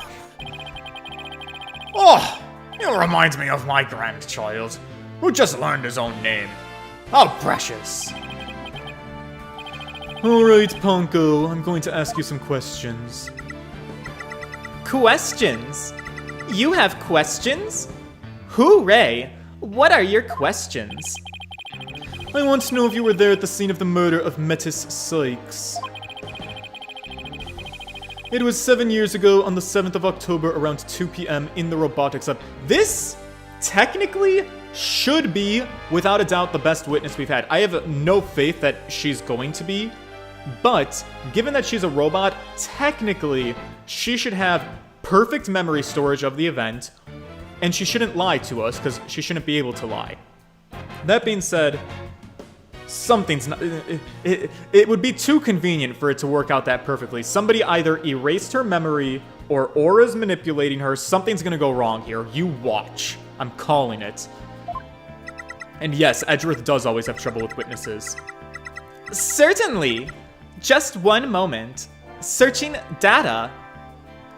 Oh, it reminds me of my grandchild, who just learned his own name. How precious. Alright, Panko, I'm going to ask you some questions. Questions? You have questions? Hooray! What are your questions? I want to know if you were there at the scene of the murder of Metis Sykes. It was 7 years ago on the 7th of October around 2 p.m. in the robotics lab. This, technically, should be, without a doubt, the best witness we've had. I have no faith that she's going to be, but given that she's a robot, technically, she should have perfect memory storage of the event, and she shouldn't lie to us, because she shouldn't be able to lie. That being said, something's not... It would be too convenient for it to work out that perfectly. Somebody either erased her memory, or Aura's manipulating her. Something's gonna go wrong here. You watch. I'm calling it. And yes, Edgeworth does always have trouble with witnesses. Certainly! Just one moment. Searching data.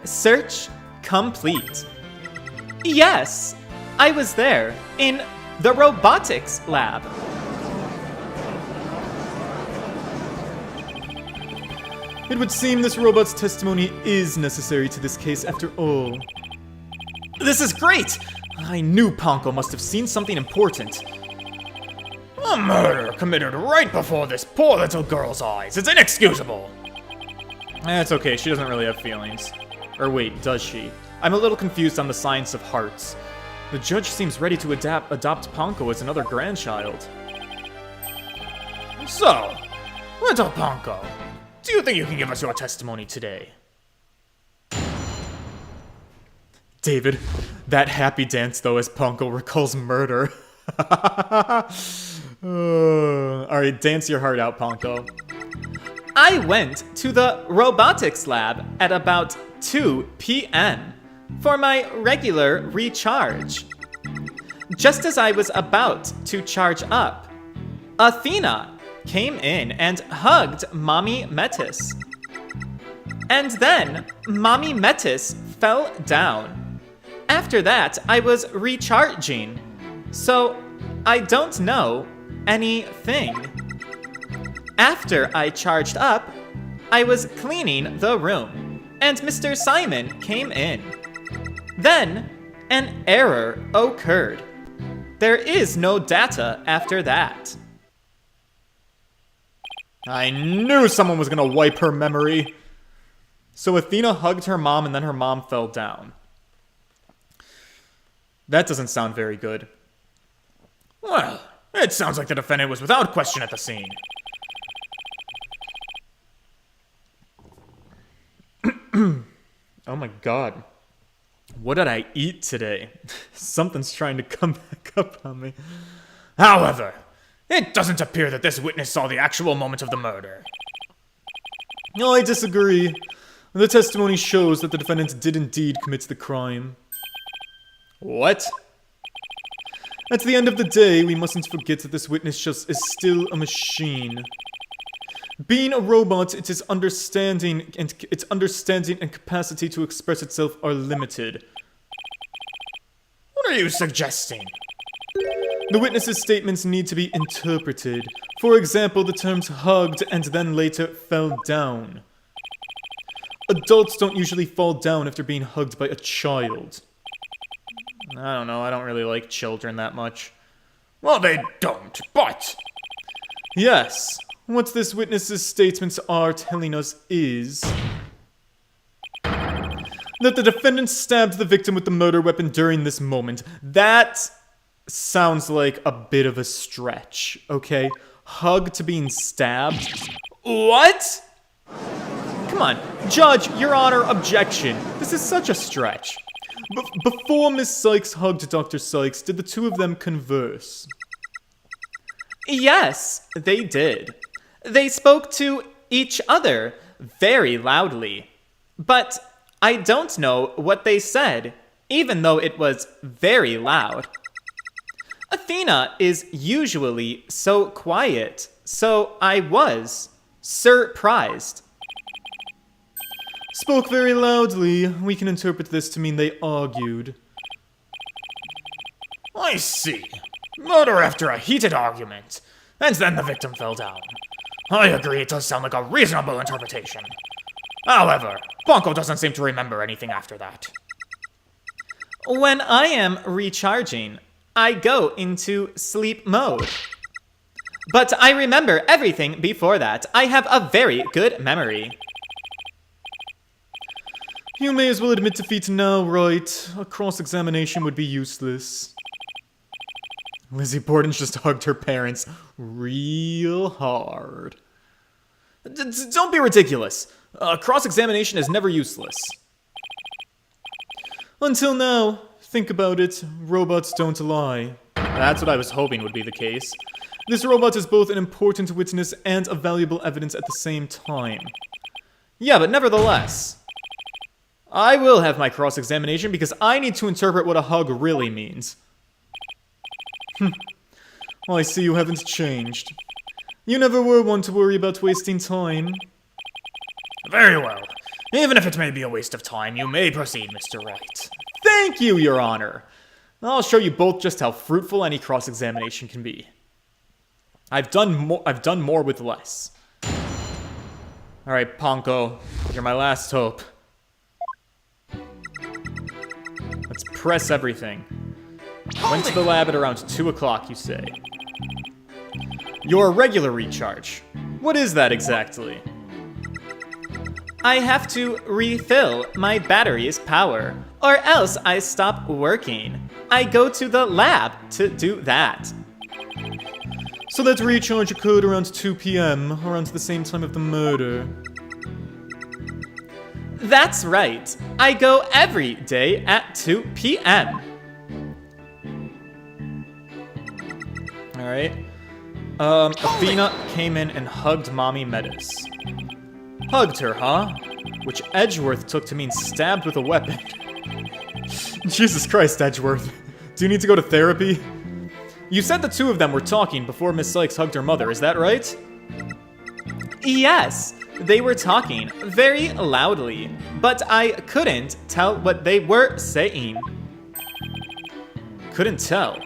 Search complete. Yes! I was there, in the robotics lab. It would seem this robot's testimony is necessary to this case after all. This is great! I knew Panko must have seen something important. A murder committed right before this poor little girl's eyes. It's inexcusable. It's okay, she doesn't really have feelings. Or wait, does she? I'm a little confused on the science of hearts. The judge seems ready to adopt Panko as another grandchild. So, little Panko, do you think you can give us your testimony today? David, that happy dance though as Panko recalls murder. Alright, dance your heart out, Panko. I went to the robotics lab at about 2 p.m. for my regular recharge. Just as I was about to charge up, Athena came in and hugged Mommy Metis. And then Mommy Metis fell down. After that, I was recharging, so I don't know anything. After I charged up, I was cleaning the room, and Mr. Simon came in. Then, an error occurred. There is no data after that. I knew someone was gonna wipe her memory. So Athena hugged her mom and then her mom fell down. That doesn't sound very good. Well, it sounds like the defendant was without question at the scene. Oh my god. What did I eat today? Something's trying to come back up on me. However, it doesn't appear that this witness saw the actual moment of the murder. No, I disagree. The testimony shows that the defendant did indeed commit the crime. What? At the end of the day, we mustn't forget that this witness just is still a machine. Being a robot, its understanding and capacity to express itself are limited. What are you suggesting? The witness's statements need to be interpreted. For example, the terms hugged and then later fell down. Adults don't usually fall down after being hugged by a child. I don't know, I don't really like children that much. Well, they don't, but... Yes, what this witness's statements are telling us is... that the defendant stabbed the victim with the murder weapon during this moment. That sounds like a bit of a stretch, okay? Hug to being stabbed? What? Come on, Judge, Your Honor, objection. This is such a stretch. Before Miss Sykes hugged Dr. Sykes, did the two of them converse? Yes, they did. They spoke to each other very loudly. But I don't know what they said, even though it was very loud. Athena is usually so quiet, so I was surprised. Spoke very loudly. We can interpret this to mean they argued. I see. Murder after a heated argument. And then the victim fell down. I agree, it does sound like a reasonable interpretation. However, Panko doesn't seem to remember anything after that. When I am recharging, I go into sleep mode. But I remember everything before that. I have a very good memory. You may as well admit defeat now, right? A cross-examination would be useless. Lizzie Borden just hugged her parents real hard. Don't be ridiculous. Cross-examination is never useless. Until now. Think about it. Robots don't lie. That's what I was hoping would be the case. This robot is both an important witness and a valuable evidence at the same time. Yeah, but nevertheless, I will have my cross-examination because I need to interpret what a hug really means. I see you haven't changed. You never were one to worry about wasting time. Very well. Even if it may be a waste of time, you may proceed, Mr. Wright. Thank you, Your Honor. I'll show you both just how fruitful any cross-examination can be. I've done more with less. All right, Panko, you're my last hope. Let's press everything. Went to the lab at around 2 o'clock, you say. Your regular recharge. What is that exactly? I have to refill my battery's power, or else I stop working. I go to the lab to do that. So that recharge occurred around 2 p.m., around the same time of the murder. That's right. I go every day at 2 p.m. Alright. Athena came in and hugged Mommy Metis. Hugged her, huh? Which Edgeworth took to mean stabbed with a weapon. Jesus Christ, Edgeworth. Do you need to go to therapy? You said the two of them were talking before Miss Sykes hugged her mother, is that right? Yes, they were talking very loudly, but I couldn't tell what they were saying. Couldn't tell?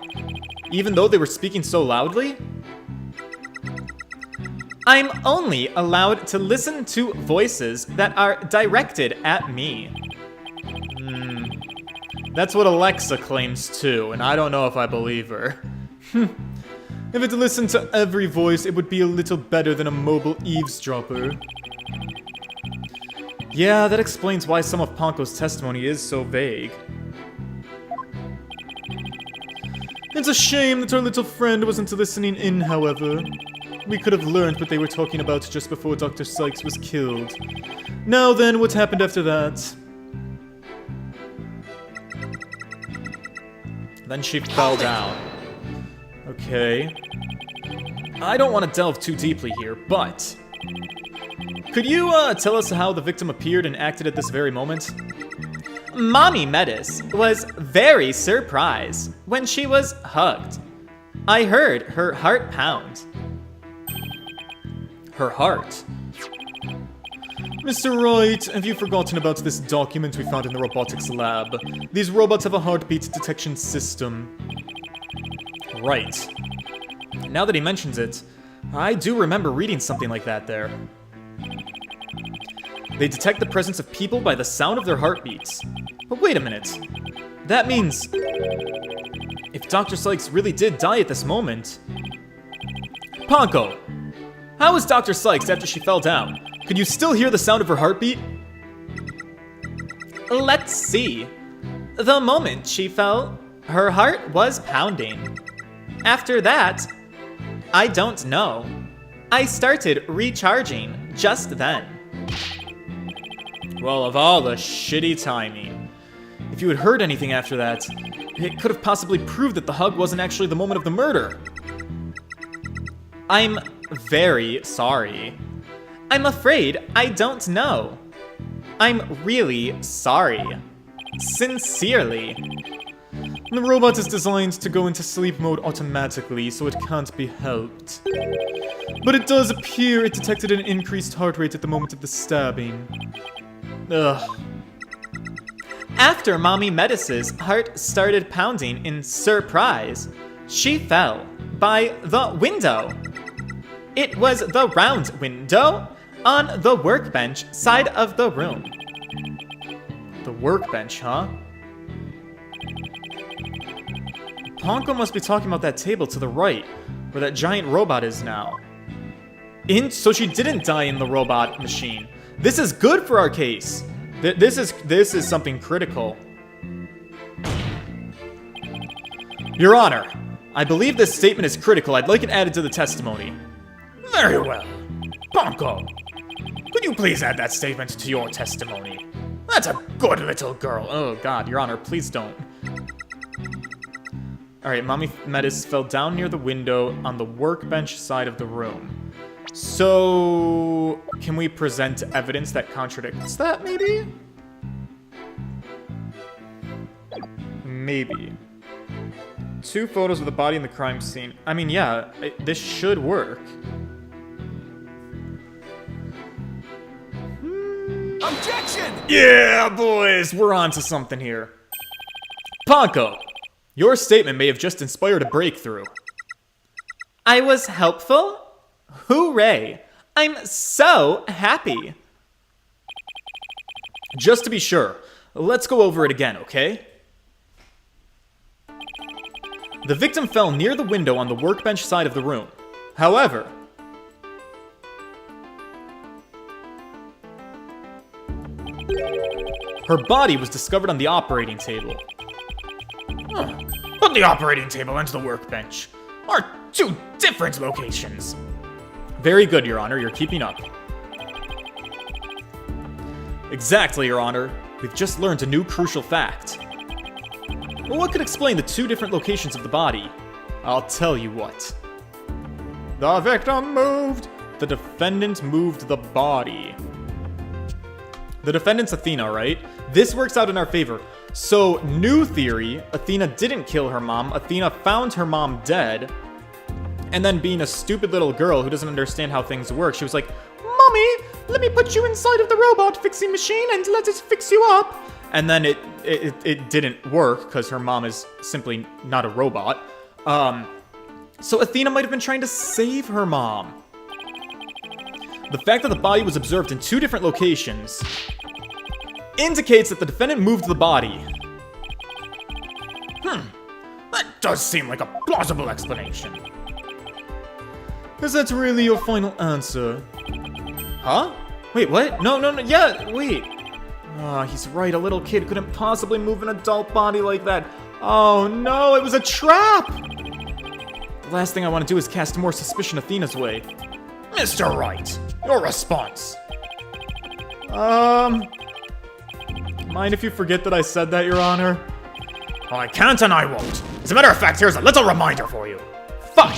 Even though they were speaking so loudly? I'm only allowed to listen to voices that are directed at me. That's what Alexa claims too, and I don't know if I believe her. If it listened to every voice, it would be a little better than a mobile eavesdropper. Yeah, that explains why some of Panko's testimony is so vague. It's a shame that our little friend wasn't listening in, however. We could have learned what they were talking about just before Dr. Sykes was killed. Now then, what happened after that? Then she fell down. Okay. I don't want to delve too deeply here, but... could you, tell us how the victim appeared and acted at this very moment? Mommy Metis was very surprised when she was hugged. I heard her heart pound. Her heart? Mr. Wright, have you forgotten about this document we found in the robotics lab? These robots have a heartbeat detection system. Right. Now that he mentions it, I do remember reading something like that there. They detect the presence of people by the sound of their heartbeats. But wait a minute. That means... if Dr. Sykes really did die at this moment... Panko! How was Dr. Sykes after she fell down? Could you still hear the sound of her heartbeat? Let's see. The moment she fell, her heart was pounding. After that, I don't know. I started recharging just then. Well, of all the shitty timing. If you had heard anything after that, it could have possibly proved that the hug wasn't actually the moment of the murder. I'm very sorry. I'm afraid I don't know. I'm really sorry. Sincerely. The robot is designed to go into sleep mode automatically, so it can't be helped. but it does appear it detected an increased heart rate at the moment of the stabbing. Ugh. After Mommy Metis's heart started pounding in surprise, she fell by the window. It was the round window on the workbench side of the room. The workbench, huh? Panko must be talking about that table to the right, where that giant robot is now. So she didn't die in the robot machine. This is good for our case. This is something critical. Your Honor, I believe this statement is critical. I'd like it added to the testimony. Very well. Panko, could you please add that statement to your testimony? That's a good little girl. Oh God, Your Honor, please don't. Alright, Mommy Metis fell down near the window on the workbench side of the room. So, can we present evidence that contradicts that, maybe? Maybe. 2 photos of the body in the crime scene. I mean, yeah, this should work. Objection! Yeah, boys, we're on to something here. Panko, your statement may have just inspired a breakthrough. I was helpful? Hooray! I'm so happy. Just to be sure, let's go over it again, okay? The victim fell near the window on the workbench side of the room. However, her body was discovered on the operating table. But the operating table and the workbench are 2 different locations. Very good, Your Honor. You're keeping up. Exactly, Your Honor. We've just learned a new crucial fact. Well, what could explain the 2 different locations of the body? I'll tell you what. The victim moved. The defendant moved the body. The defendant's Athena, right? This works out in our favor. So, new theory, Athena didn't kill her mom. Athena found her mom dead. And then being a stupid little girl who doesn't understand how things work, she was like, Mommy, let me put you inside of the robot fixing machine and let it fix you up. And then it didn't work because her mom is simply not a robot. So Athena might have been trying to save her mom. The fact that the body was observed in 2 different locations indicates that the defendant moved the body. That does seem like a plausible explanation. Is that really your final answer? Huh? Wait, what? No, yeah, wait. He's right, a little kid couldn't possibly move an adult body like that. Oh no, it was a trap! The last thing I want to do is cast more suspicion Athena's way. Mr. Wright, your response. Mind if you forget that I said that, Your Honor? I can't and I won't. As a matter of fact, here's a little reminder for you. Fuck!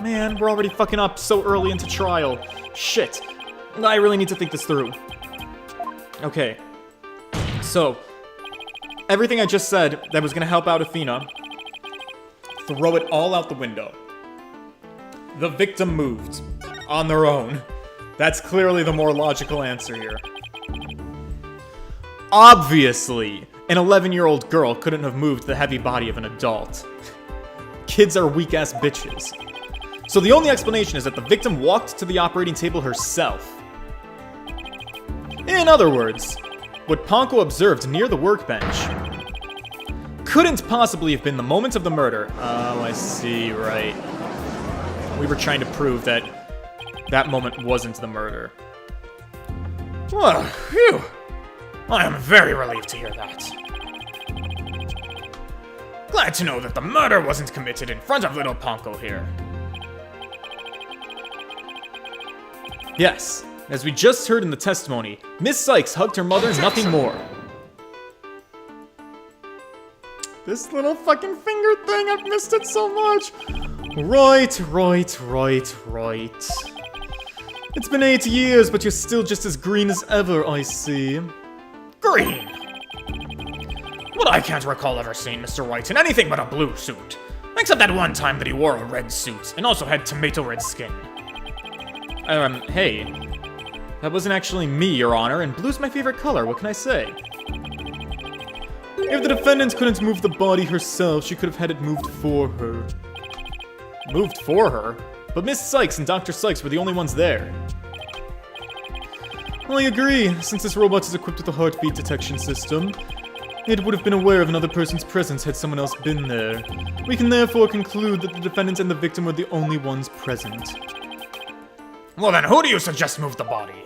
Man, we're already fucking up so early into trial. Shit. I really need to think this through. Okay. So, everything I just said that was gonna help out Athena, throw it all out the window. The victim moved. On their own. That's clearly the more logical answer here. Obviously, an 11-year-old girl couldn't have moved the heavy body of an adult. Kids are weak-ass bitches. So the only explanation is that the victim walked to the operating table herself. In other words, what Panko observed near the workbench couldn't possibly have been the moment of the murder. Oh, I see, right. We were trying to prove that that moment wasn't the murder. Well, phew. I am very relieved to hear that. Glad to know that the murder wasn't committed in front of little Panko here. Yes, as we just heard in the testimony, Miss Sykes hugged her mother, nothing more. This little fucking finger thing, I've missed it so much. Right. It's been 8 years, but you're still just as green as ever, I see. Green! Well, I can't recall ever seeing Mr. White in anything but a blue suit. Except that one time that he wore a red suit and also had tomato red skin. Hey. That wasn't actually me, Your Honor, and blue's my favorite color, what can I say? If the defendant couldn't move the body herself, she could have had it moved for her. Moved for her? But Miss Sykes and Dr. Sykes were the only ones there. Well, I agree. Since this robot is equipped with a heartbeat detection system, it would have been aware of another person's presence had someone else been there. We can therefore conclude that the defendant and the victim were the only ones present. Well then, who do you suggest moved the body?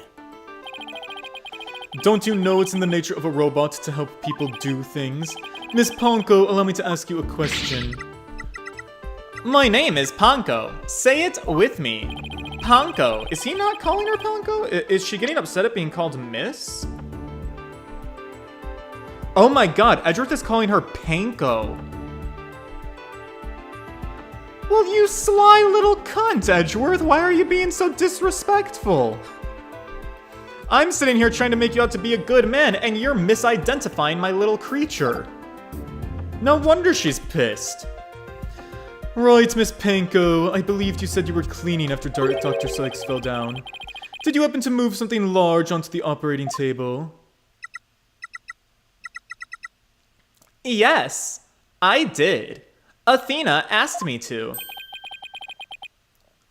Don't you know it's in the nature of a robot to help people do things? Miss Panko, allow me to ask you a question. My name is Panko. Say it with me. Panko? Is he not calling her Panko? Is she getting upset at being called Miss? Oh my god, Edgeworth is calling her Panko. Well, you sly little cunt, Edgeworth. Why are you being so disrespectful? I'm sitting here trying to make you out to be a good man, and you're misidentifying my little creature. No wonder she's pissed. Right, Miss Panko. I believed you said you were cleaning after Dr. Sykes fell down. Did you happen to move something large onto the operating table? Yes, I did. Athena asked me to.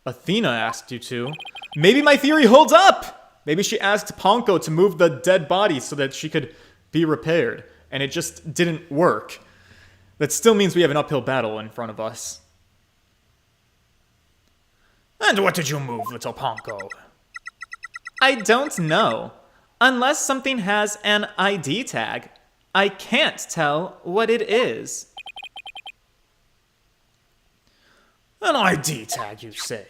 Athena asked you to? Maybe my theory holds up! Maybe she asked Panko to move the dead body so that she could be repaired, and it just didn't work. That still means we have an uphill battle in front of us. And what did you move, little Panko? I don't know. Unless something has an ID tag, I can't tell what it is. An ID tag, you say?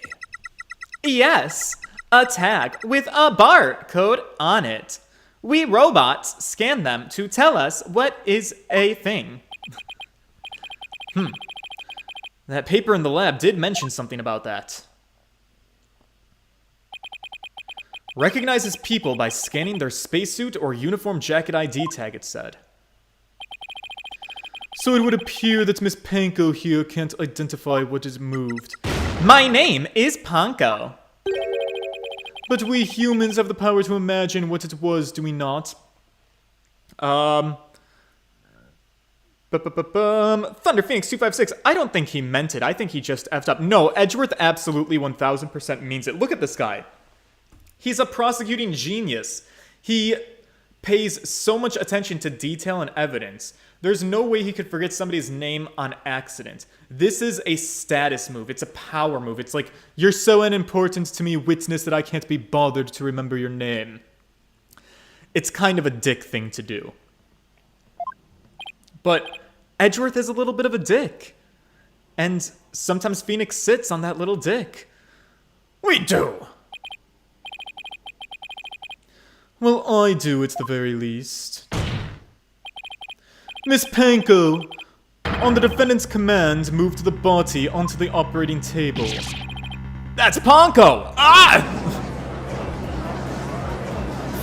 Yes, a tag with a barcode on it. We robots scan them to tell us what is a thing. That paper in the lab did mention something about that. Recognizes people by scanning their spacesuit or uniform jacket ID tag, it said. So it would appear that Miss Panko here can't identify what is moved. My name is Panko. But we humans have the power to imagine what it was, do we not? Thunder Phoenix 256. I don't think he meant it. I think he just effed up. No, Edgeworth absolutely 1000% means it. Look at this guy. He's a prosecuting genius. He pays so much attention to detail and evidence. There's no way he could forget somebody's name on accident. This is a status move. It's a power move. It's like, you're so unimportant to me, witness, that I can't be bothered to remember your name. It's kind of a dick thing to do. But Edgeworth is a little bit of a dick. And sometimes Phoenix sits on that little dick. We do. Well, I do at the very least. Miss Panko, on the defendant's command, moved the body onto the operating table. That's Panko! Ah!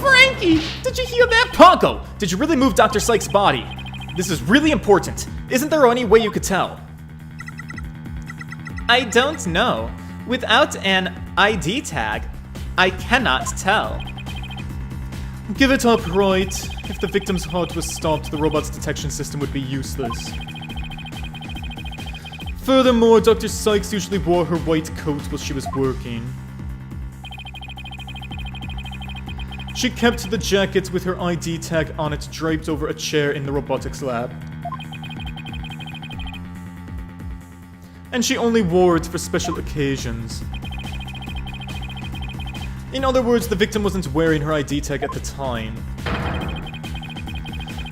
Frankie, Did you hear that? Panko, did you really move Dr. Sykes' body? This is really important. Isn't there any way you could tell? I don't know. Without an ID tag, I cannot tell. Give it up, right? If the victim's heart was stopped, the robot's detection system would be useless. Furthermore, Dr. Sykes usually wore her white coat while she was working. She kept the jacket with her ID tag on it draped over a chair in the robotics lab. And she only wore it for special occasions. In other words, the victim wasn't wearing her ID tag at the time.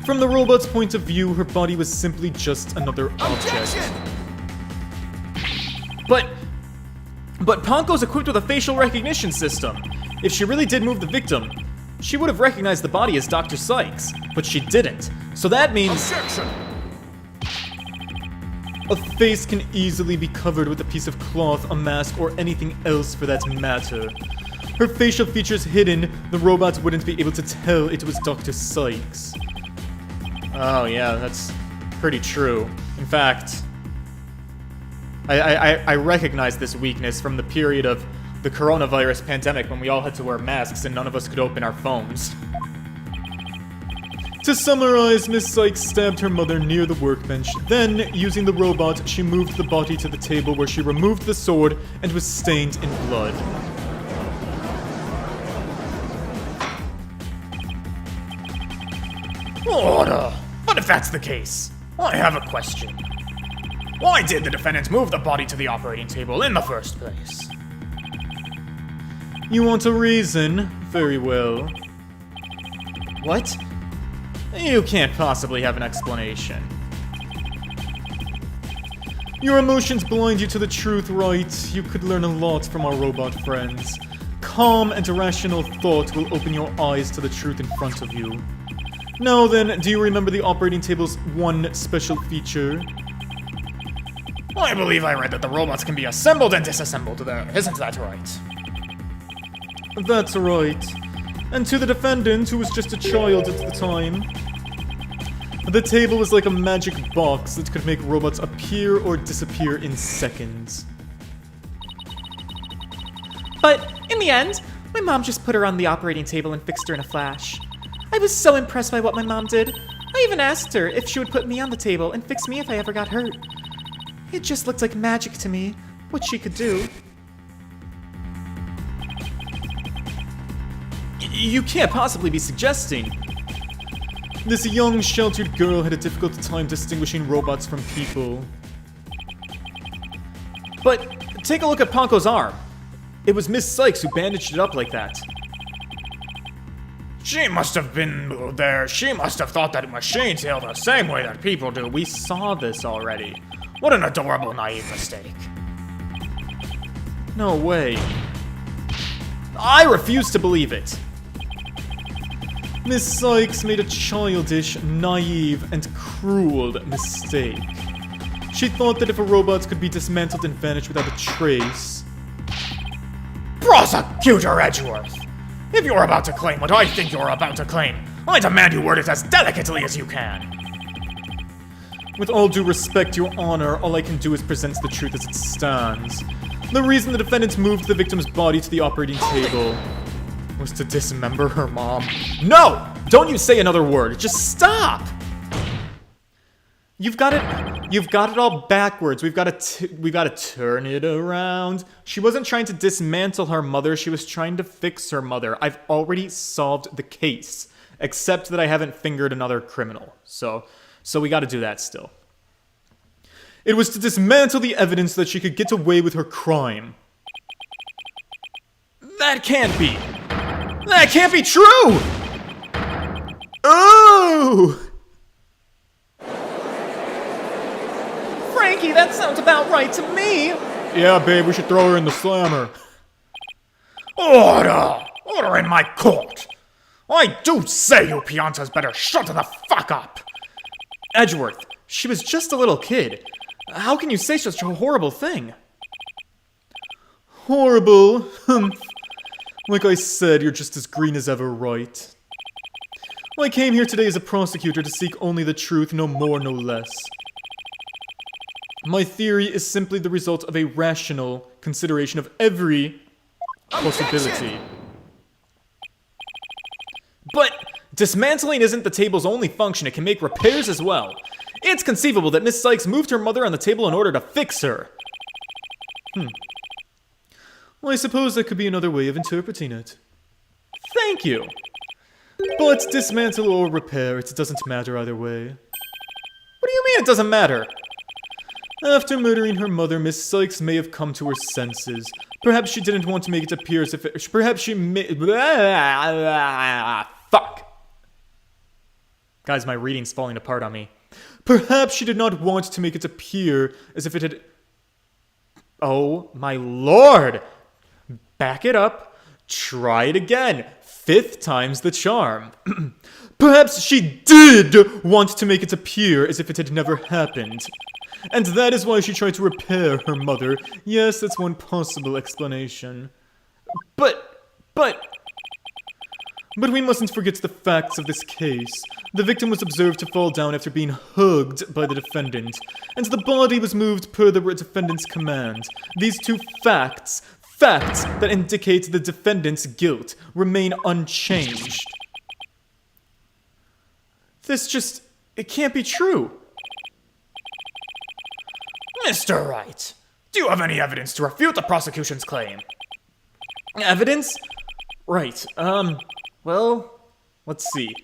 From the robot's point of view, her body was simply just another object. But Panko's equipped with a facial recognition system. If she really did move the victim, she would have recognized the body as Dr. Sykes, but she didn't. So that means... Objection! A face can easily be covered with a piece of cloth, a mask, or anything else for that matter. Her facial features hidden, the robot wouldn't be able to tell it was Dr. Sykes. Oh yeah, that's pretty true. In fact, I recognize this weakness from the period of the coronavirus pandemic when we all had to wear masks and none of us could open our phones. To summarize, Miss Sykes stabbed her mother near the workbench. Then, using the robot, she moved the body to the table where she removed the sword and was stained in blood. Order! But if that's the case, I have a question. Why did the defendant move the body to the operating table in the first place? You want a reason? Very well. What? You can't possibly have an explanation. Your emotions blind you to the truth, right? You could learn a lot from our robot friends. Calm and rational thought will open your eyes to the truth in front of you. Now then, do you remember the operating table's one special feature? I believe I read that the robots can be assembled and disassembled there. Isn't that right? That's right. And to the defendant, who was just a child at the time, the table was like a magic box that could make robots appear or disappear in seconds. But in the end, my mom just put her on the operating table and fixed her in a flash. I was so impressed by what my mom did. I even asked her if she would put me on the table and fix me if I ever got hurt. It just looked like magic to me, what she could do. You can't possibly be suggesting. This young, sheltered girl had a difficult time distinguishing robots from people. But take a look at Panko's arm. It was Miss Sykes who bandaged it up like that. She must have been there. She must have thought that machines heal the same way that people do. We saw this already. What an adorable, naive mistake. No way. I refuse to believe it. Miss Sykes made a childish, naive, and cruel mistake. She thought that if a robot could be dismantled and vanish without a trace... Prosecutor Edgeworth! If you're about to claim what I think you're about to claim, I demand you word it as delicately as you can. With all due respect, Your Honor, all I can do is present the truth as it stands. The reason the defendant moved the victim's body to the operating table was to dismember her mom. No! Don't you say another word. Just stop! You've got it all backwards. We've got to turn it around. She wasn't trying to dismantle her mother. She was trying to fix her mother. I've already solved the case, except that I haven't fingered another criminal. So we got to do that still. It was to dismantle the evidence so that she could get away with her crime. That can't be. That can't be true! Oh! Frankie, that sounds about right to me. Yeah, babe, we should throw her in the slammer. Order! Order in my court! I do say you Piantas better shut the fuck up! Edgeworth, she was just a little kid. How can you say such a horrible thing? Horrible? Like I said, you're just as green as ever, right? I came here today as a prosecutor to seek only the truth, no more, no less. My theory is simply the result of a rational consideration of every possibility. But dismantling isn't the table's only function. It can make repairs as well. It's conceivable that Miss Sykes moved her mother on the table in order to fix her. Well, I suppose that could be another way of interpreting it. Thank you. But dismantle or repair, it doesn't matter either way. What do you mean it doesn't matter? After murdering her mother, Miss Sykes may have come to her senses. Perhaps she didn't want to make it appear as if it... Perhaps she fuck. Guys, my reading's falling apart on me. Perhaps she did not want to make it appear as if it had... Oh, my lord! Back it up. Try it again. 5th time's the charm. Perhaps she did want to make it appear as if it had never happened. And that is why she tried to repair her mother. Yes, that's one possible explanation. But we mustn't forget the facts of this case. The victim was observed to fall down after being hugged by the defendant, and the body was moved per the defendant's command. These two facts Facts that indicate the defendant's guilt remain unchanged. It can't be true. Mr. Wright, do you have any evidence to refute the prosecution's claim? Evidence? Right, well, let's see.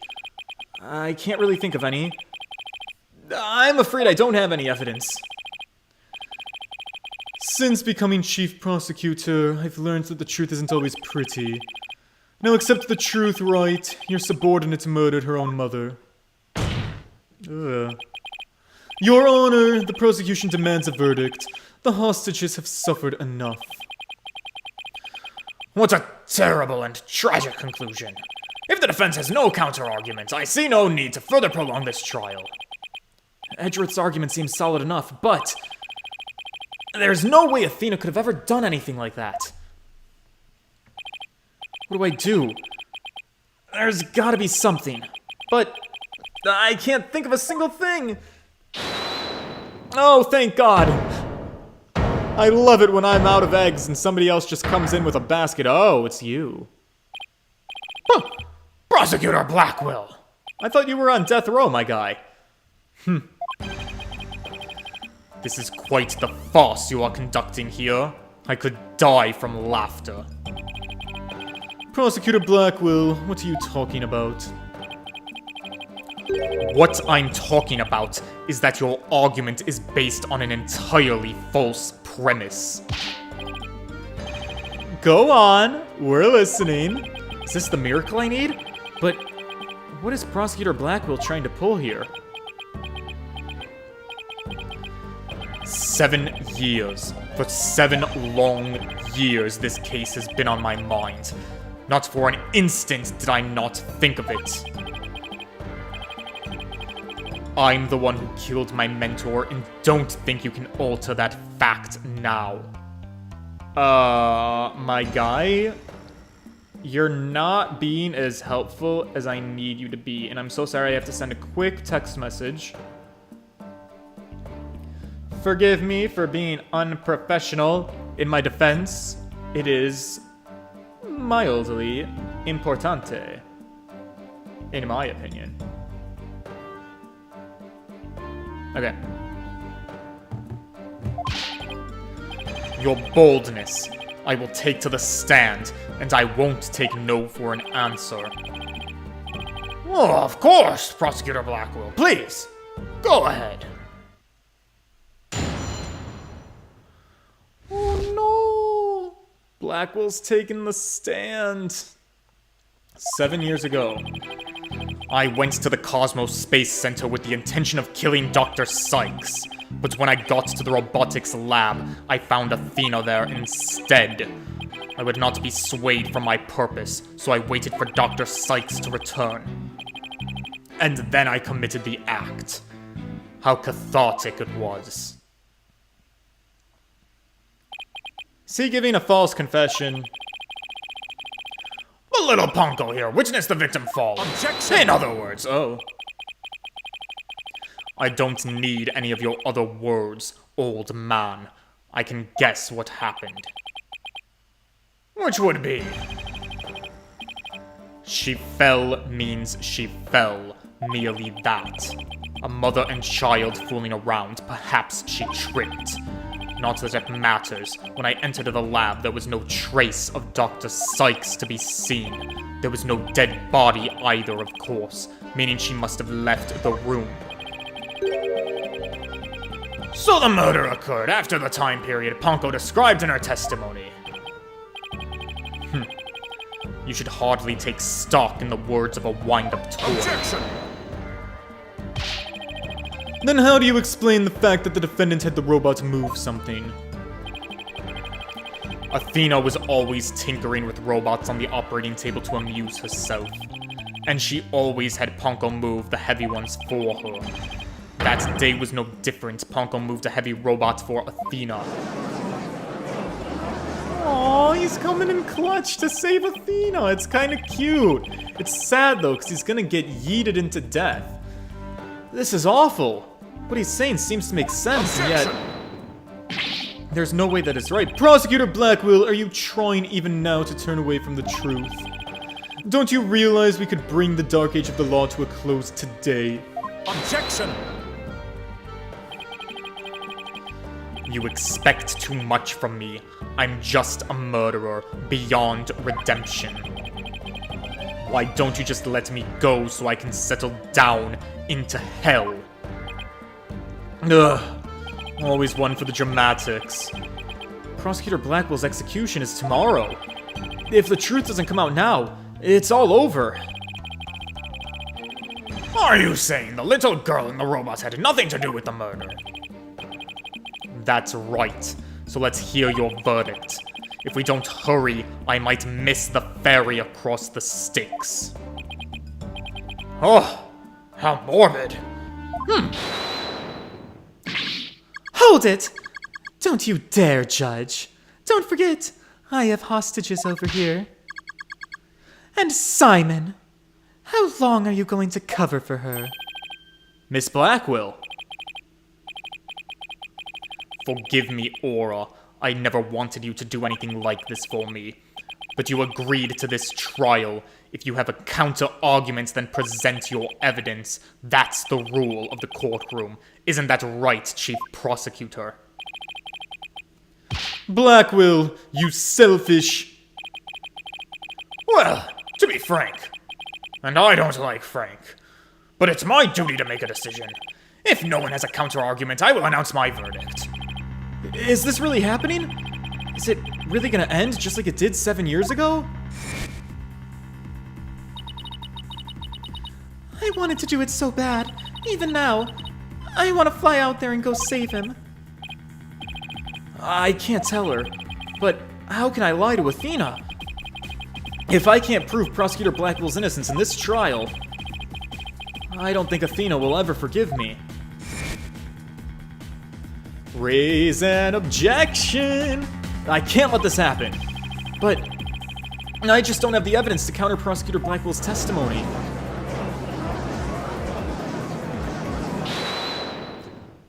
I can't really think of any. I'm afraid I don't have any evidence. Since becoming chief prosecutor, I've learned that the truth isn't always pretty. Now accept the truth, Wright. Your subordinate murdered her own mother. Ugh. Your Honor, the prosecution demands a verdict. The hostages have suffered enough. What a terrible and tragic conclusion. If the defense has no counter-argument, I see no need to further prolong this trial. Edgeworth's argument seems solid enough, but there's no way Athena could have ever done anything like that. What do I do? There's gotta be something. But I can't think of a single thing. Oh, thank God. I love it when I'm out of eggs and somebody else just comes in with a basket. Oh, it's you. Huh. Prosecutor Blackwell. I thought you were on death row, my guy. This is quite the farce you are conducting here. I could die from laughter. Prosecutor Blackwell, what are you talking about? What I'm talking about is that your argument is based on an entirely false premise. Go on, we're listening. Is this the miracle I need? But what is Prosecutor Blackwell trying to pull here? 7 years. For 7 long years, this case has been on my mind. Not for an instant did I not think of it. I'm the one who killed my mentor, and don't think you can alter that fact now. My guy? You're not being as helpful as I need you to be, and I'm so sorry I have to send a quick text message. Forgive me for being unprofessional. In my defense, it is mildly importante, in my opinion. Okay. Your boldness, I will take to the stand, and I won't take no for an answer. Oh, of course, Prosecutor Blackwell. Please, go ahead. Oh no! Blackwell's taking the stand. 7 years ago, I went to the Cosmos Space Center with the intention of killing Dr. Sykes. But when I got to the robotics lab, I found Athena there instead. I would not be swayed from my purpose, so I waited for Dr. Sykes to return. And then I committed the act. How cathartic it was. Is he giving a false confession? The little Panko here witnessed the victim fall. Objection! In other words, I don't need any of your other words, old man. I can guess what happened. which would be... She fell means she fell. Merely that. A mother and child fooling around, perhaps she tripped. Not that it matters. When I entered the lab, there was no trace of Dr. Sykes to be seen. There was no dead body either, of course, meaning she must have left the room. So the murder occurred after the time period Panko described in her testimony. You should hardly take stock in the words of a wind-up toy. Objection! Then how do you explain the fact that the defendant had the robot move something? Athena was always tinkering with robots on the operating table to amuse herself. And she always had Panko move the heavy ones for her. That day was no different. Panko moved a heavy robot for Athena. Aww, he's coming in clutch to save Athena. It's kind of cute. It's sad though, because he's gonna get yeeted into death. This is awful. What he's saying seems to make sense, and yet... There's no way that is right. Prosecutor Blackwell, are you trying even now to turn away from the truth? Don't you realize we could bring the Dark Age of the Law to a close today? Objection! You expect too much from me. I'm just a murderer, beyond redemption. Why don't you just let me go so I can settle down into hell? Ugh. Always one for the dramatics. Prosecutor Blackwell's execution is tomorrow. If the truth doesn't come out now, it's all over. Are you saying the little girl in the robot had nothing to do with the murder? That's right. So let's hear your verdict. If we don't hurry, I might miss the ferry across the Styx. Oh, how morbid. Hold it! Don't you dare judge. Don't forget, I have hostages over here. And Simon, how long are you going to cover for her? Miss Blackwell. Forgive me, Aura. I never wanted you to do anything like this for me. But you agreed to this trial. If you have a counter-argument, then present your evidence. That's the rule of the courtroom. Isn't that right, Chief Prosecutor? Blackwell, you selfish... Well, to be frank, and I don't like Frank, but it's my duty to make a decision. If no one has a counter-argument, I will announce my verdict. Is this really happening? Is it really gonna end just like it did 7 years ago? I wanted to do it so bad. Even now, I want to fly out there and go save him. I can't tell her, but how can I lie to Athena? If I can't prove Prosecutor Blackwell's innocence in this trial, I don't think Athena will ever forgive me. Raise an objection! I can't let this happen. But I just don't have the evidence to counter Prosecutor Blackwell's testimony.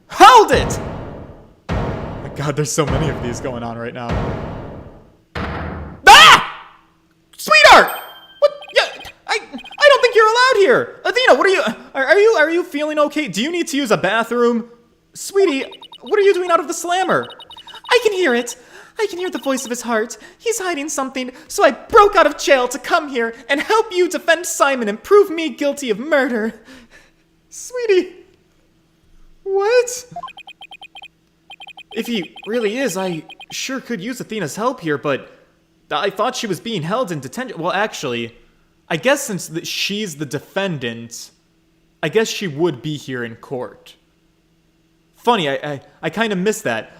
Hold it! My God, there's so many of these going on right now. Ah! Sweetheart! What? Yeah, I don't think you're allowed here. Athena, what are you feeling okay? Do you need to use a bathroom? Sweetie, what are you doing out of the slammer? I can hear it. I can hear the voice of his heart. He's hiding something, so I broke out of jail to come here and help you defend Simon and prove me guilty of murder. Sweetie. What? If he really is, I sure could use Athena's help here, but I thought she was being held in detention. Well, actually, I guess since she's the defendant, I guess she would be here in court. Funny, I kind of missed that.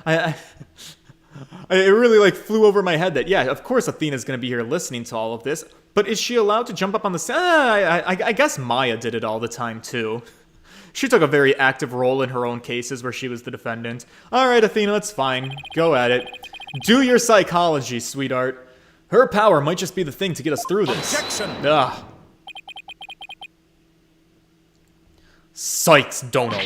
It really like flew over my head that, yeah, of course Athena's gonna be here listening to all of this, but is she allowed to jump up on the I guess Maya did it all the time too. She took a very active role in her own cases where she was the defendant. Alright, Athena, that's fine. Go at it. Do your psychology, sweetheart. Her power might just be the thing to get us through this. Objection! Ugh. Sykes, Dono.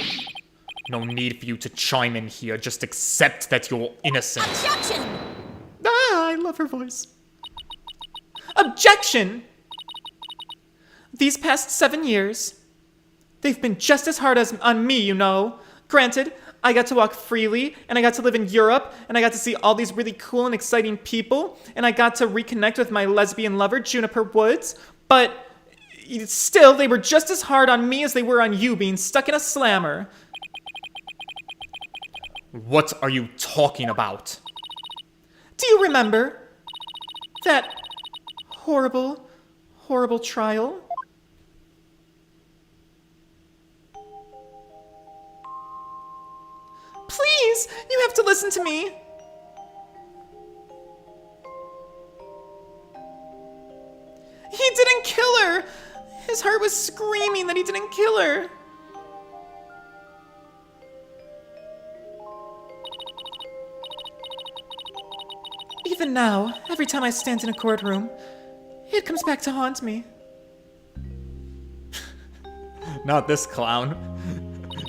No need for you to chime in here. Just accept that you're innocent. Objection! Ah, I love her voice. Objection! These past 7 years, they've been just as hard as on me, you know. Granted, I got to walk freely, and I got to live in Europe, and I got to see all these really cool and exciting people, and I got to reconnect with my lesbian lover, Juniper Woods, but still, they were just as hard on me as they were on you being stuck in a slammer. What are you talking about? Do you remember that horrible, horrible trial? Please, you have to listen to me. He didn't kill her. His heart was screaming that he didn't kill her. Even now, every time I stand in a courtroom, it comes back to haunt me. Not this clown.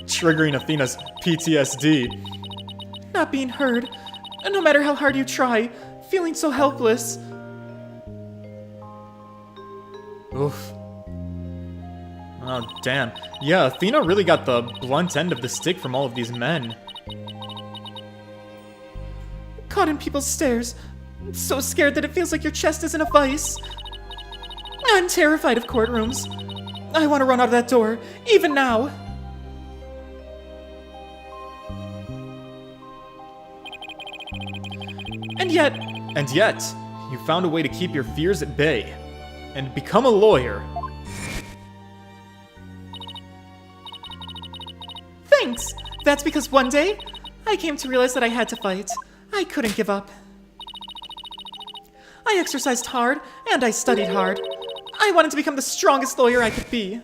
Triggering Athena's PTSD. Not being heard, And no matter how hard you try, feeling so helpless. Oof. Oh, damn. Yeah, Athena really got the blunt end of the stick from all of these men. Caught in people's stares. So scared that it feels like your chest is in a vice. I'm terrified of courtrooms. I want to run out of that door, even now. And yet, you found a way to keep your fears at bay and become a lawyer. Thanks! That's because one day, I came to realize that I had to fight. I couldn't give up. I exercised hard, and I studied hard. I wanted to become the strongest lawyer I could be.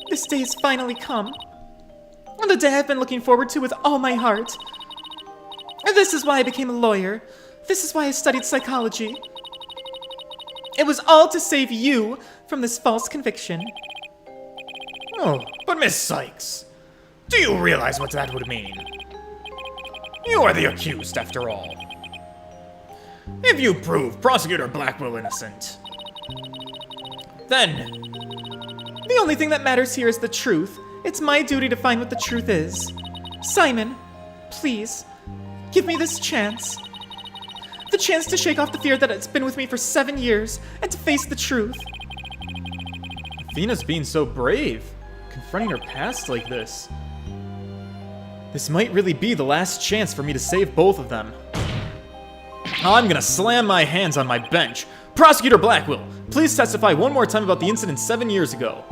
This day has finally come. The day I've been looking forward to with all my heart. This is why I became a lawyer. This is why I studied psychology. It was all to save you from this false conviction. Oh, but Miss Sykes, do you realize what that would mean? You are the accused, after all. If you prove Prosecutor Blackwell innocent, then... The only thing that matters here is the truth. It's my duty to find what the truth is. Simon, please, give me this chance. The chance to shake off the fear that has been with me for 7 years, and to face the truth. Athena's being so brave, confronting her past like this. This might really be the last chance for me to save both of them. I'm gonna slam my hands on my bench. Prosecutor Blackwell, please testify one more time about the incident 7 years ago.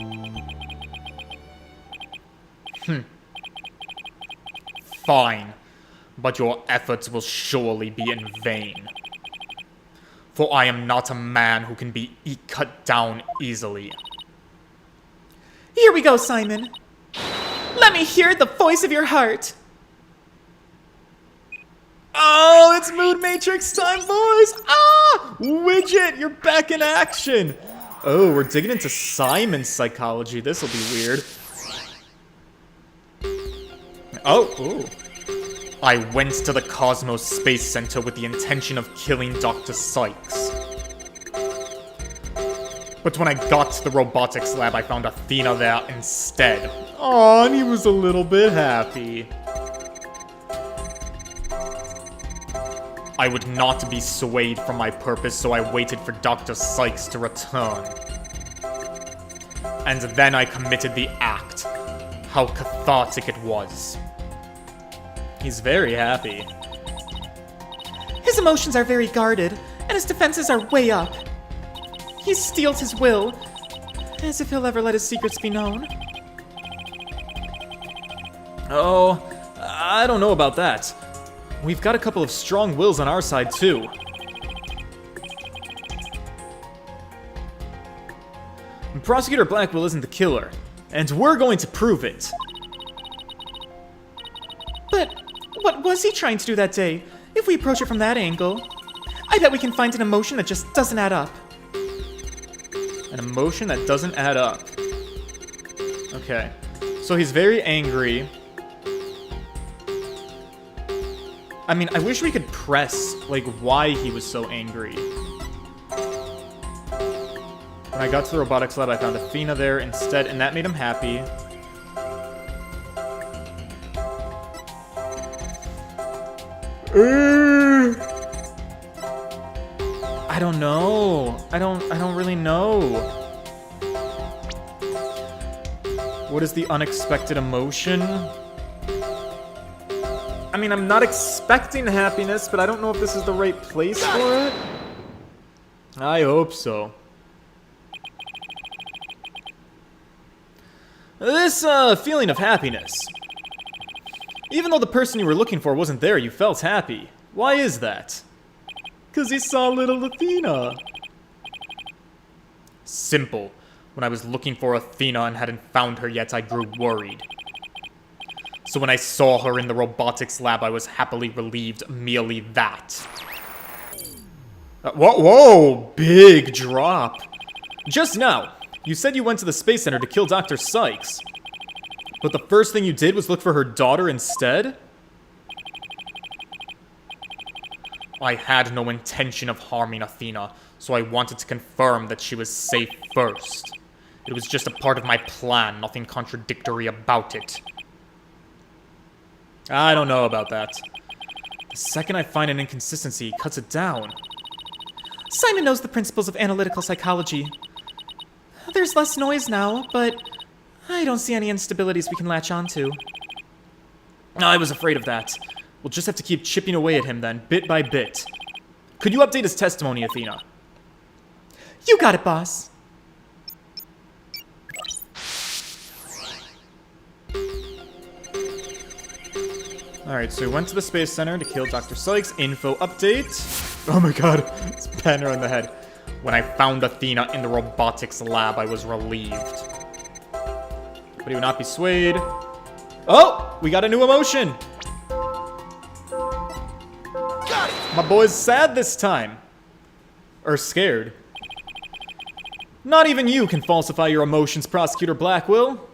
Fine, but your efforts will surely be in vain. For I am not a man who can be cut down easily. Here we go, Simon. Let me hear the voice of your heart. Oh, it's Mood Matrix time, boys! Ah! Widget, you're back in action! Oh, we're digging into Simon's psychology. This'll be weird. Oh, ooh. I went to the Cosmos Space Center with the intention of killing Dr. Sykes. But when I got to the robotics lab, I found Athena there instead. Aw, and he was a little bit happy. I would not be swayed from my purpose, so I waited for Dr. Sykes to return. And then I committed the act. How cathartic it was. He's very happy. His emotions are very guarded, and his defenses are way up. He steeled his will, as if he'll ever let his secrets be known. Oh, I don't know about that. We've got a couple of strong wills on our side, too. Prosecutor Blackwell isn't the killer, and we're going to prove it. But what was he trying to do that day? If we approach it from that angle, I bet we can find an emotion that just doesn't add up. An emotion that doesn't add up. Okay. So he's very angry. I mean, I wish we could press, like, why he was so angry. When I got to the robotics lab, I found Athena there instead, and that made him happy. I don't know. I don't really know. What is the unexpected emotion? I mean, I'm not expecting happiness, but I don't know if this is the right place for it. I hope so. This, feeling of happiness. Even though the person you were looking for wasn't there, you felt happy. Why is that? 'Cause you saw little Athena. Simple. When I was looking for Athena and hadn't found her yet, I grew worried. So when I saw her in the robotics lab, I was happily relieved. Merely that. Whoa! Big drop. Just now, you said you went to the Space Center to kill Dr. Sykes. But the first thing you did was look for her daughter instead? I had no intention of harming Athena, so I wanted to confirm that she was safe first. It was just a part of my plan, nothing contradictory about it. I don't know about that. The second I find an inconsistency, he cuts it down. Simon knows the principles of analytical psychology. There's less noise now, but I don't see any instabilities we can latch onto. I was afraid of that. We'll just have to keep chipping away at him then, bit by bit. Could you update his testimony, Athena? You got it, boss. Alright, so we went to the Space Center to kill Dr. Sykes. Info update. Oh my god, it's patting her on the head. When I found Athena in the robotics lab, I was relieved. But he would not be swayed. Oh! We got a new emotion! My boy's sad this time. Or scared. Not even you can falsify your emotions, Prosecutor Blackwell.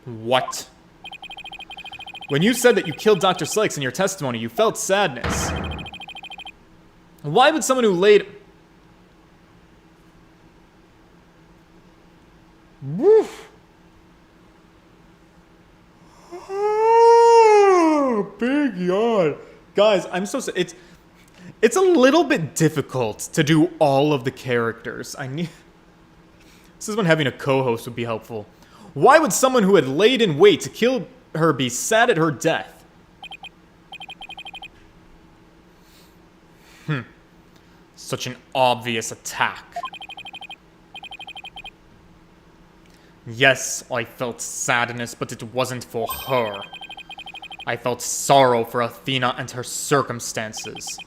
What? When you said that you killed Dr. Sykes in your testimony, you felt sadness. Why would someone who laid... Woof. Oh, big yawn. Guys, I'm so... It's a little bit difficult to do all of the characters. This is when having a co-host would be helpful. Why would someone who had laid in wait to kill her be sad at her death? Such an obvious attack. Yes, I felt sadness, but it wasn't for her. I felt sorrow for Athena and her circumstances.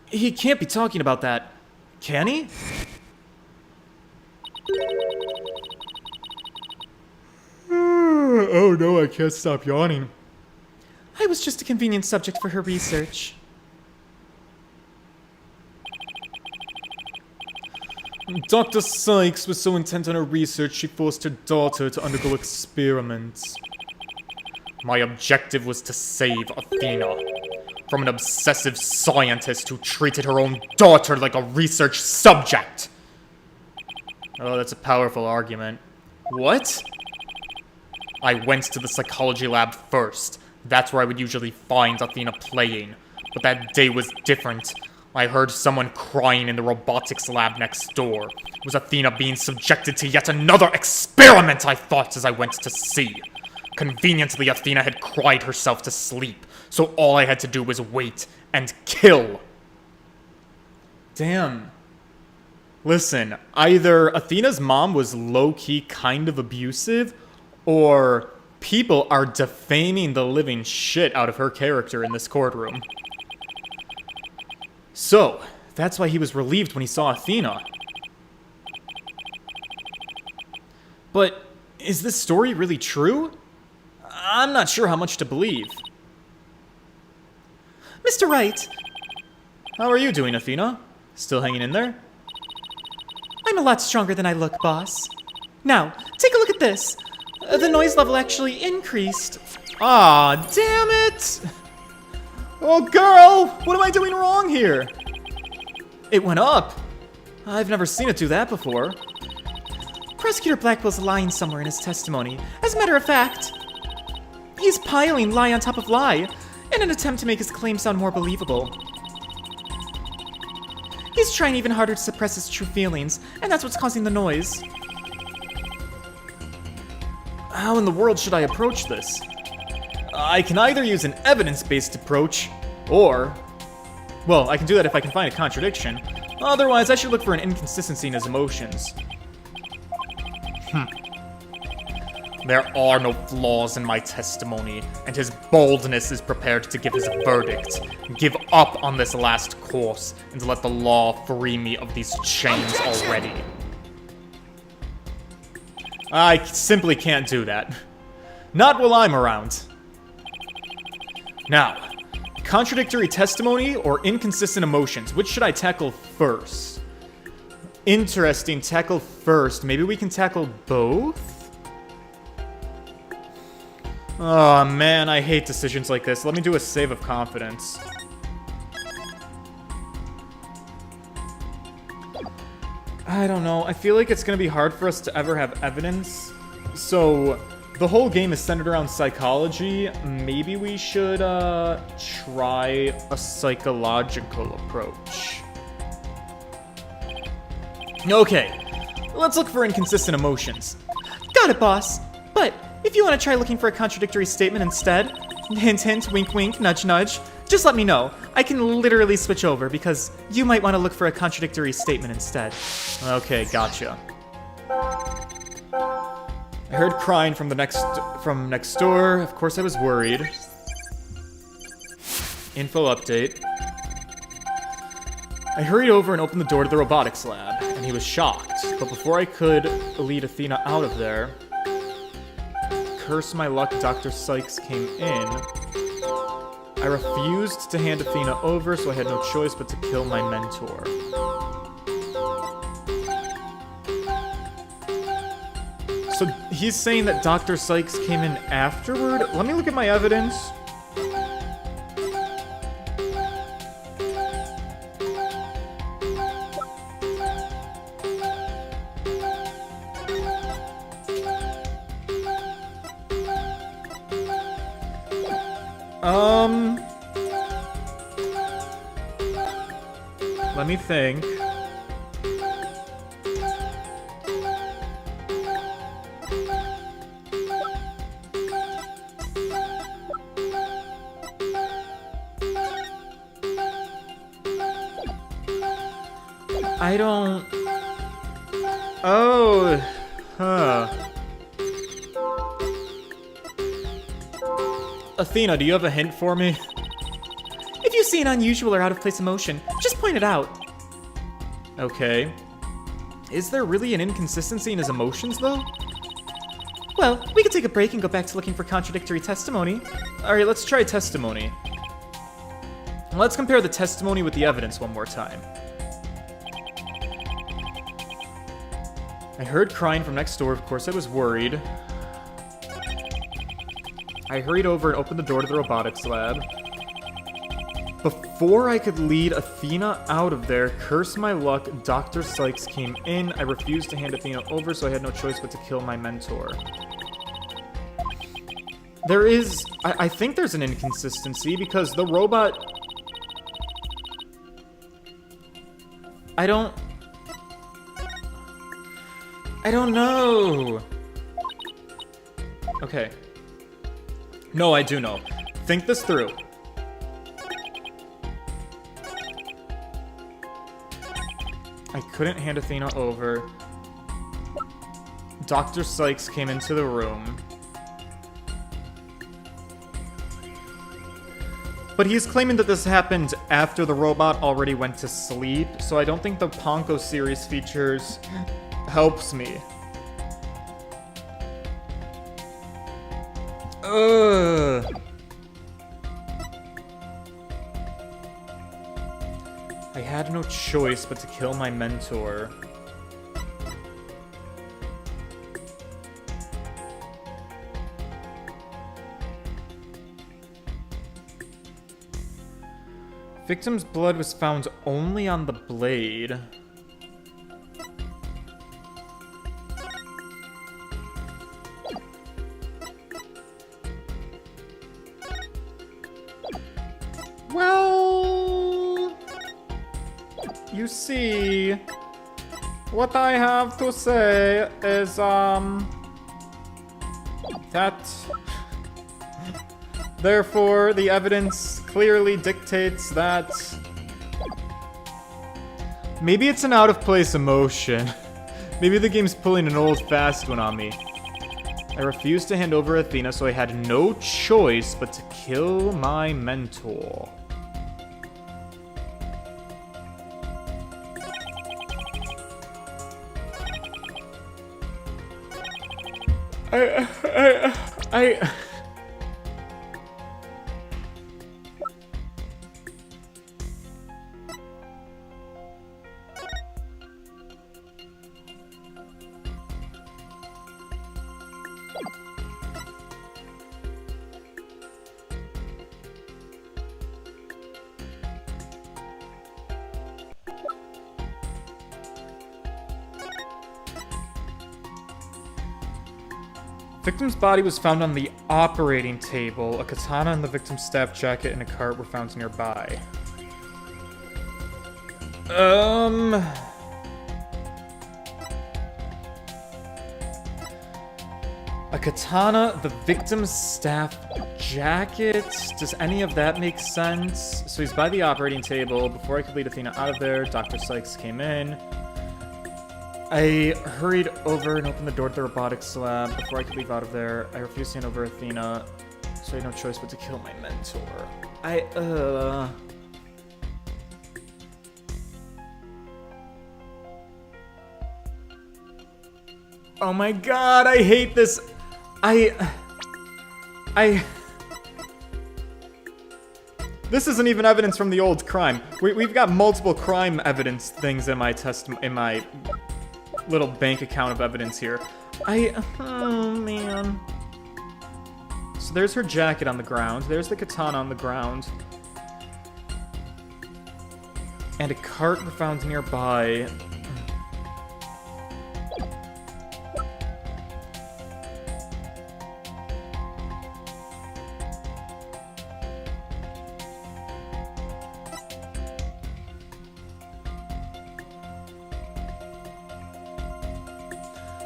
He can't be talking about that, can he? Oh no, I can't stop yawning. I was just a convenient subject for her research. Dr. Sykes was so intent on her research, she forced her daughter to undergo experiments. My objective was to save Athena from an obsessive scientist who treated her own daughter like a research subject. Oh, that's a powerful argument. What? I went to the psychology lab first. That's where I would usually find Athena playing. But that day was different. I heard someone crying in the robotics lab next door. Was Athena being subjected to yet another experiment, I thought as I went to see. Conveniently, Athena had cried herself to sleep, so all I had to do was wait and kill. Damn. Listen, either Athena's mom was low-key kind of abusive, or people are defaming the living shit out of her character in this courtroom. So, that's why he was relieved when he saw Athena. But, is this story really true? I'm not sure how much to believe. Mr. Wright! How are you doing, Athena? Still hanging in there? I'm a lot stronger than I look, boss. Now, take a look at this. The noise level actually increased. Ah, damn it! Oh, girl! What am I doing wrong here? It went up. I've never seen it do that before. Prosecutor Blackwell's lying somewhere in his testimony. As a matter of fact, he's piling lie on top of lie in an attempt to make his claim sound more believable. He's trying even harder to suppress his true feelings, and that's what's causing the noise. How in the world should I approach this? I can either use an evidence-based approach, or... Well, I can do that if I can find a contradiction. Otherwise, I should look for an inconsistency in his emotions. There are no flaws in my testimony, and his boldness is prepared to give his verdict. Give up on this last course, and let the law free me of these chains already. I simply can't do that. Not while I'm around. Now, contradictory testimony or inconsistent emotions, which should I tackle first? Interesting. Tackle first. Maybe we can tackle both? Oh, man, I hate decisions like this. Let me do a save of confidence. I don't know. I feel like it's going to be hard for us to ever have evidence. So, the whole game is centered around psychology. Maybe we should try a psychological approach. Okay, let's look for inconsistent emotions. Got it, boss. But if you want to try looking for a contradictory statement instead, hint hint, wink wink, nudge nudge, just let me know. I can literally switch over because you might want to look for a contradictory statement instead. Okay, gotcha. I heard crying from next door. Of course I was worried. Info update. I hurried over and opened the door to the robotics lab, and he was shocked. But before I could lead Athena out of there, curse my luck, Dr. Sykes came in. I refused to hand Athena over, so I had no choice but to kill my mentor. So he's saying that Dr. Sykes came in afterward? Let me look at my evidence. Let me think. I don't... Oh, huh. Athena, do you have a hint for me? If you see an unusual or out-of-place emotion, just point it out. Okay. Is there really an inconsistency in his emotions, though? Well, we could take a break and go back to looking for contradictory testimony. Alright, let's try testimony. Let's compare the testimony with the evidence one more time. I heard crying from next door. Of course I was worried. I hurried over and opened the door to the robotics lab. Before I could lead Athena out of there, curse my luck, Dr. Sykes came in. I refused to hand Athena over, so I had no choice but to kill my mentor. There is... I think there's an inconsistency, because the robot... I don't know. Okay. No, I do know. Think this through. I couldn't hand Athena over. Dr. Sykes came into the room. But he's claiming that this happened after the robot already went to sleep, so I don't think the Panko series features helps me. I had no choice but to kill my mentor. Victim's blood was found only on the blade. Well, you see, what I have to say is, that therefore the evidence clearly dictates that maybe it's an out-of-place emotion. Maybe the game's pulling an old fast one on me. I refused to hand over Athena, so I had no choice but to kill my mentor. Victim's body was found on the operating table. A katana and the victim's staff jacket in a cart were found nearby. A katana, the victim's staff jacket. Does any of that make sense? So he's by the operating table. Before I could lead Athena out of there, Dr. Sykes came in. I hurried over and opened the door to the robotics lab. Before I could leave out of there, I refused to hand over Athena, so I had no choice but to kill my mentor. Oh my god, I hate this. This isn't even evidence from the old crime. We've got multiple crime evidence things in my little bank account of evidence here. Oh man. So there's her jacket on the ground. There's the katana on the ground. And a cart were found nearby.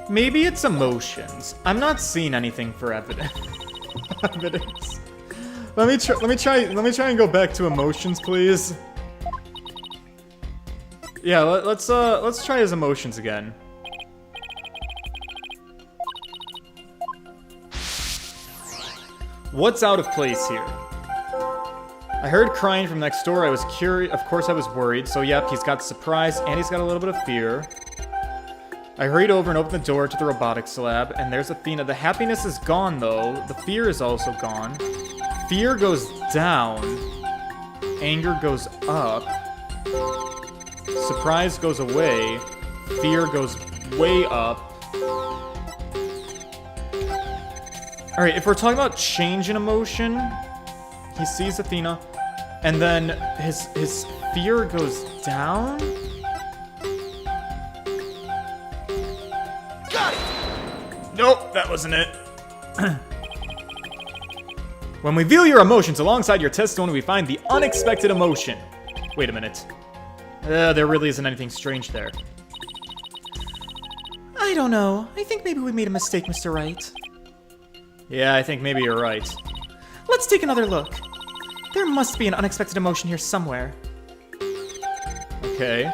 Maybe it's emotions. I'm not seeing anything for evidence. Let me try and go back to emotions, please. Yeah, let's try his emotions again. What's out of place here? I heard crying from next door. I was curious. Of course I was worried. So yep, he's got surprise and he's got a little bit of fear. I hurried over and opened the door to the robotics lab, and there's Athena. The happiness is gone, though. The fear is also gone. Fear goes down. Anger goes up. Surprise goes away. Fear goes way up. Alright, if we're talking about change in emotion, he sees Athena, and then his fear goes down? Nope, that wasn't it. When we view your emotions alongside your testimony, we find the unexpected emotion. Wait a minute. There really isn't anything strange there. I don't know. I think maybe we made a mistake, Mr. Wright. Yeah, I think maybe you're right. Let's take another look. There must be an unexpected emotion here somewhere. Okay.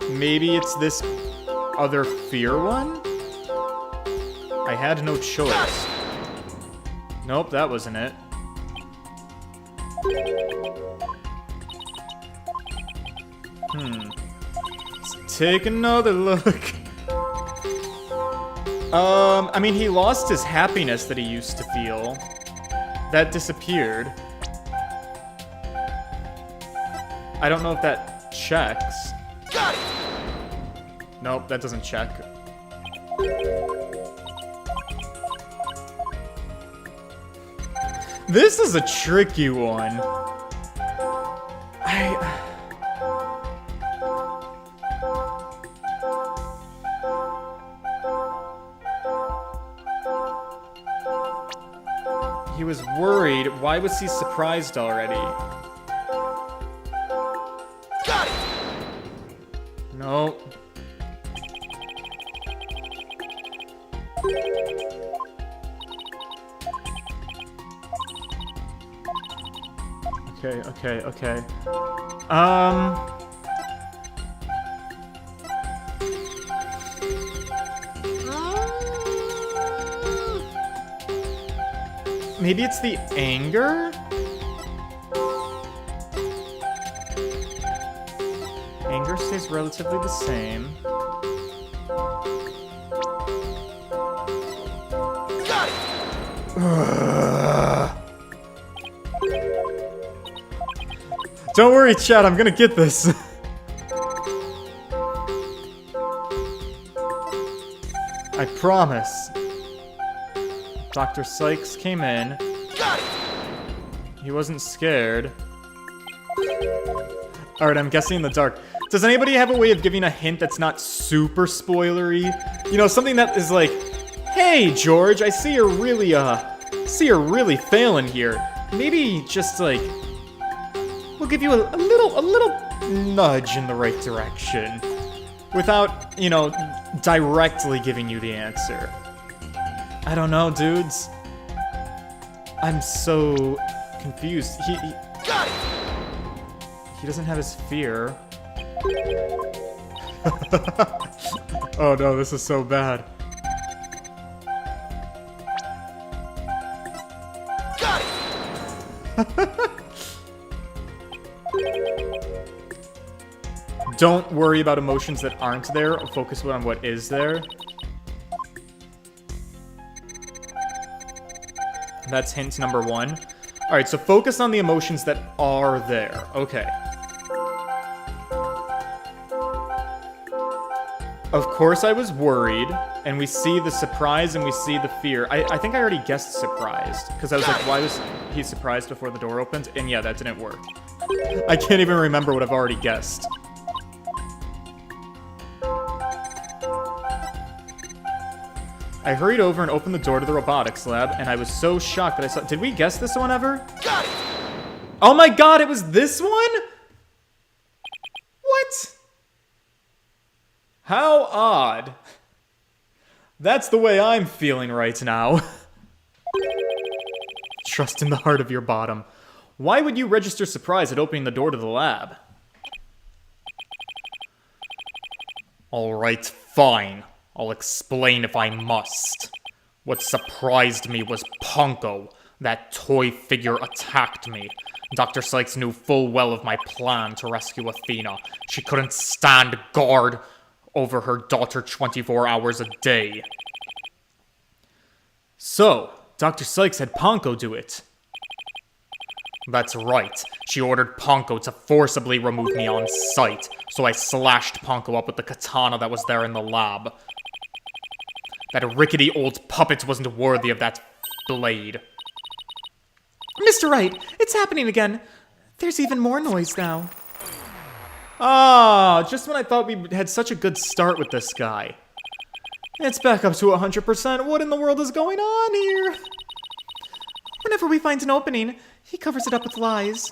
Maybe it's this other fear one? I had no choice. Nope, that wasn't it. Let's take another look. I mean, he lost his happiness that he used to feel. That disappeared. I don't know if that checks. Nope, that doesn't check. This is a tricky one. He was worried. Why was he surprised already? Nope. Okay. Maybe it's the anger? Anger stays relatively the same. Don't worry, chat, I'm gonna get this. I promise. Dr. Sykes came in. He wasn't scared. Alright, I'm guessing in the dark. Does anybody have a way of giving a hint that's not super spoilery? You know, something that is like, hey, George, I see you're really failing here. Maybe just like, we'll give you a little nudge in the right direction. Without, you know, directly giving you the answer. I don't know, dudes. I'm so confused. He doesn't have his fear. Oh no, this is so bad. Don't worry about emotions that aren't there. Focus on what is there. That's hint number 1. Alright, so focus on the emotions that are there. Okay. Of course I was worried, and we see the surprise and we see the fear. I think I already guessed surprised, because I was like, why was he surprised before the door opened? And yeah, that didn't work. I can't even remember what I've already guessed. I hurried over and opened the door to the robotics lab, and I was so shocked that I saw... Did we guess this one ever? Got it! Oh my god, it was this one? What? How odd. That's the way I'm feeling right now. Trust in the heart of your bottom. Why would you register surprise at opening the door to the lab? Alright, fine. I'll explain if I must. What surprised me was Panko. That toy figure attacked me. Dr. Sykes knew full well of my plan to rescue Athena. She couldn't stand guard over her daughter 24 hours a day. So, Dr. Sykes had Panko do it. That's right. She ordered Panko to forcibly remove me on sight, so I slashed Panko up with the katana that was there in the lab. That rickety old puppet wasn't worthy of that blade. Mr. Wright, it's happening again. There's even more noise now. Ah, just when I thought we had such a good start with this guy. It's back up to 100%. What in the world is going on here? Whenever we find an opening, he covers it up with lies.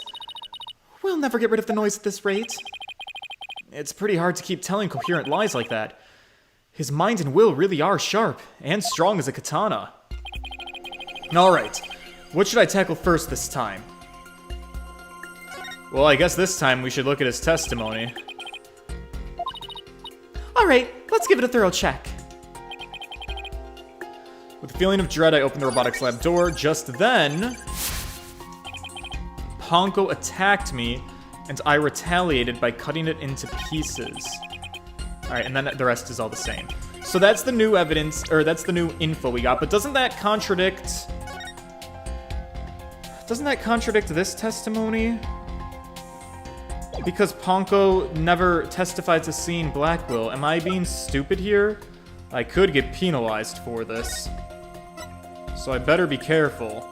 We'll never get rid of the noise at this rate. It's pretty hard to keep telling coherent lies like that. His mind and will really are sharp, and strong as a katana. Alright, what should I tackle first this time? Well, I guess this time we should look at his testimony. Alright, let's give it a thorough check. With a feeling of dread, I opened the robotics lab door. Just then, Panko attacked me, and I retaliated by cutting it into pieces. Alright, and then the rest is all the same. So that's the new evidence, or that's the new info we got, but doesn't that contradict... Doesn't that contradict this testimony? Because Panko never testified to seeing Blackwell. Am I being stupid here? I could get penalized for this. So I better be careful.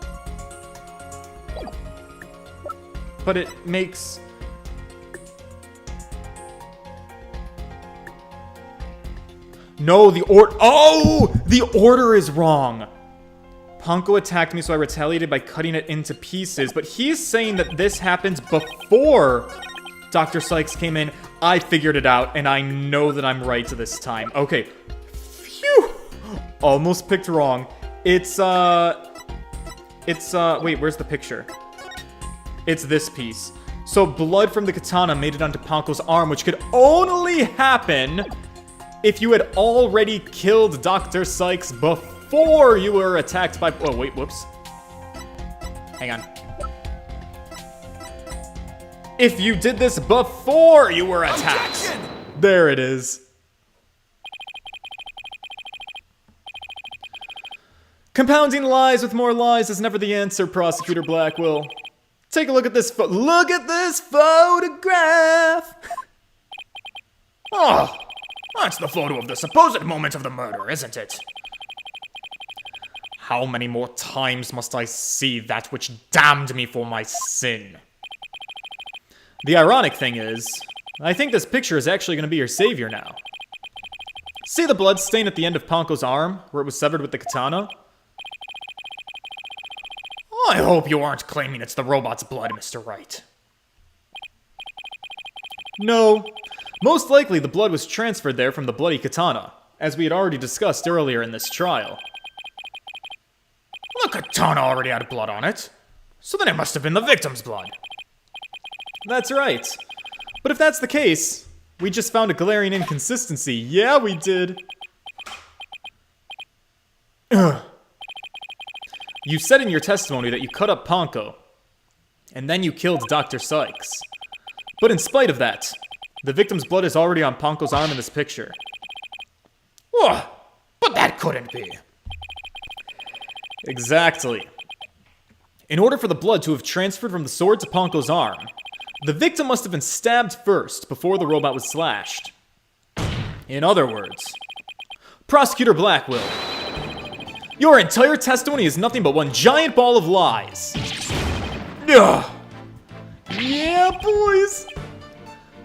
But it makes... No, the order... Oh! The order is wrong! Panko attacked me, so I retaliated by cutting it into pieces. But he's saying that this happened before Dr. Sykes came in. I figured it out, and I know that I'm right this time. Okay. Phew! Almost picked wrong. It's, wait, where's the picture? It's this piece. So blood from the katana made it onto Panko's arm, which could only happen if you had already killed Dr. Sykes before you were attacked by... Oh, wait, whoops. Hang on. If you did this before you were attacked. Objection! There it is. Compounding lies with more lies is never the answer, Prosecutor Blackwell. Take a look at this look at this photograph! Oh, that's the photo of the supposed moment of the murder, isn't it? How many more times must I see that which damned me for my sin? The ironic thing is, I think this picture is actually going to be your savior now. See the blood stain at the end of Panko's arm, where it was severed with the katana? I hope you aren't claiming it's the robot's blood, Mr. Wright. No. Most likely the blood was transferred there from the bloody katana, as we had already discussed earlier in this trial. The katana already had blood on it, so then it must have been the victim's blood. That's right. But if that's the case, we just found a glaring inconsistency. Yeah, we did. Ugh. You said in your testimony that you cut up Panko, and then you killed Dr. Sykes. But in spite of that, the victim's blood is already on Panko's arm in this picture. Whoa, but that couldn't be. Exactly. In order for the blood to have transferred from the sword to Panko's arm, the victim must have been stabbed first before the robot was slashed. In other words, Prosecutor Blackwell, your entire testimony is nothing but one giant ball of lies. Ugh. Yeah, boys.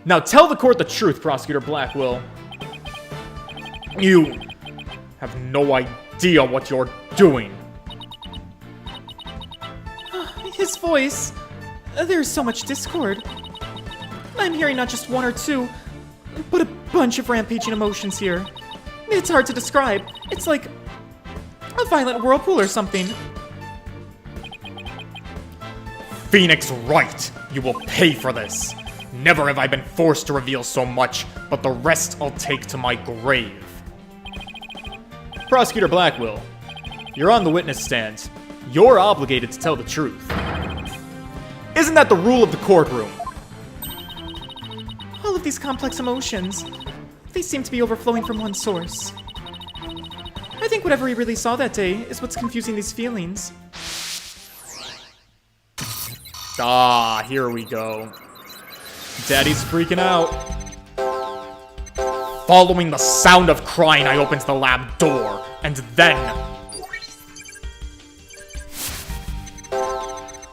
Now tell the court the truth, Prosecutor Blackwell. You have no idea what you're doing. His voice. There's so much discord. I'm hearing not just one or two, but a bunch of rampaging emotions here. It's hard to describe. It's like a violent whirlpool or something. Phoenix Wright, you will pay for this. Never have I been forced to reveal so much, but the rest I'll take to my grave. Prosecutor Blackwell, you're on the witness stand. You're obligated to tell the truth. Isn't that the rule of the courtroom? All of these complex emotions, they seem to be overflowing from one source. I think whatever he really saw that day is what's confusing these feelings. Ah, here we go. Daddy's freaking out. Following the sound of crying, I opened the lab door, and then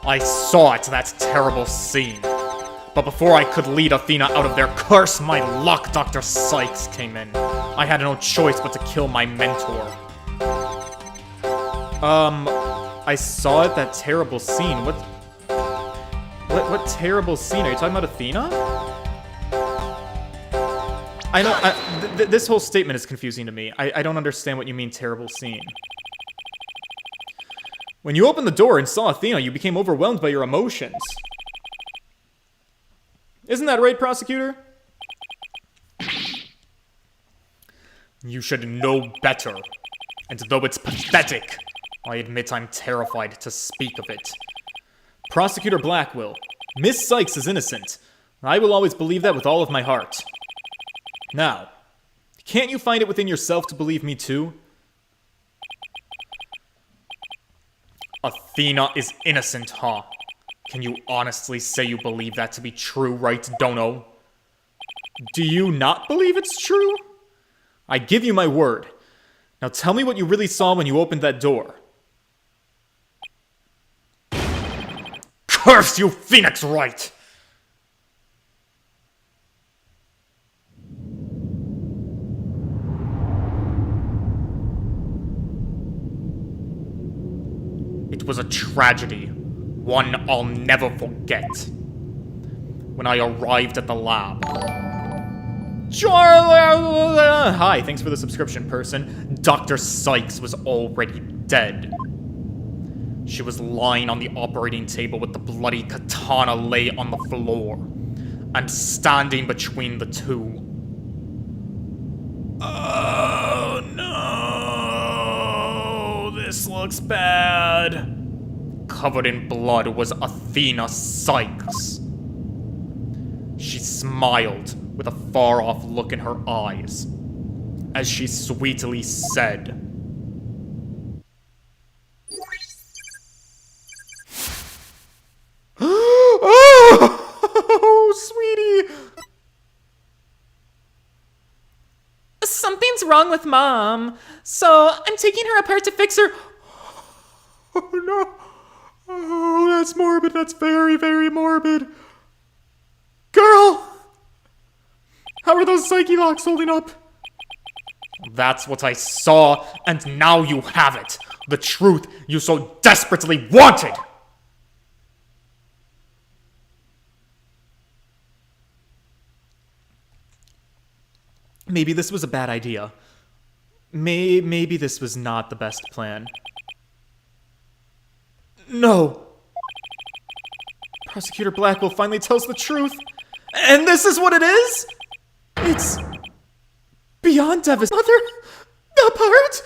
I saw it, that terrible scene. But before I could lead Athena out of there, curse my luck, Dr. Sykes came in. I had no choice but to kill my mentor. I saw it, that terrible scene. What terrible scene? Are you talking about Athena? I know, this whole statement is confusing to me. I don't understand what you mean, terrible scene. When you opened the door and saw Athena, you became overwhelmed by your emotions. Isn't that right, prosecutor? You should know better. And though it's pathetic, I admit I'm terrified to speak of it. Prosecutor Blackwell, Miss Sykes is innocent. I will always believe that with all of my heart. Now, can't you find it within yourself to believe me too? Athena is innocent, huh? Can you honestly say you believe that to be true, right, Dono? Do you not believe it's true? I give you my word. Now tell me what you really saw when you opened that door. Curse you, Phoenix Wright! It was a tragedy, one I'll never forget. When I arrived at the lab. Hi, thanks for the subscription, person. Dr. Sykes was already dead. She was lying on the operating table with the bloody katana lay on the floor. And standing between the two. Oh no, this looks bad. Covered in blood was Athena Sykes. She smiled with a far-off look in her eyes as she sweetly said, Oh, sweetie. Something's wrong with Mom, so I'm taking her apart to fix her. Oh no. Oh, that's morbid. That's very, very morbid. How are those psyche locks holding up? That's what I saw, and now you have it. The truth you so desperately wanted! Maybe this was a bad idea. Maybe this was not the best plan. No! Prosecutor Blackwell finally tells the truth. And this is what it is? It's beyond devastating. Mother, apart?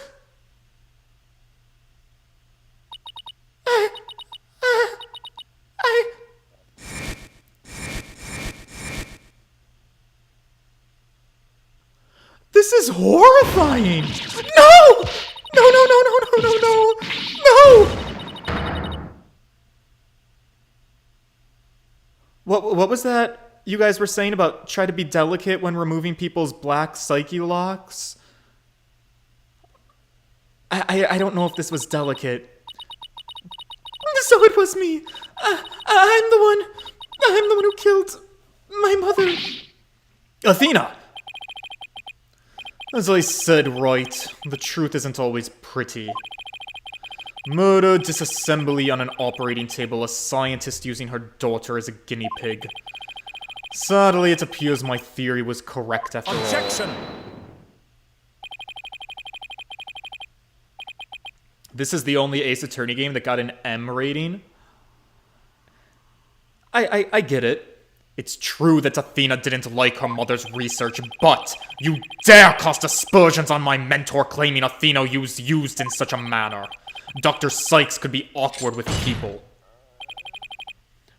This is horrifying! No! No, no, no, no, no, no, no! No! What was that you guys were saying about try to be delicate when removing people's black psyche locks? I don't know if this was delicate. So it was me. I'm the one who killed my mother. Athena! As I said, right, the truth isn't always pretty. Murder, disassembly on an operating table, a scientist using her daughter as a guinea pig. Sadly, it appears my theory was correct after all. Objection! This is the only Ace Attorney game that got an M rating. I get it. It's true that Athena didn't like her mother's research, but you dare cast aspersions on my mentor claiming Athena was used in such a manner. Dr. Sykes could be awkward with people.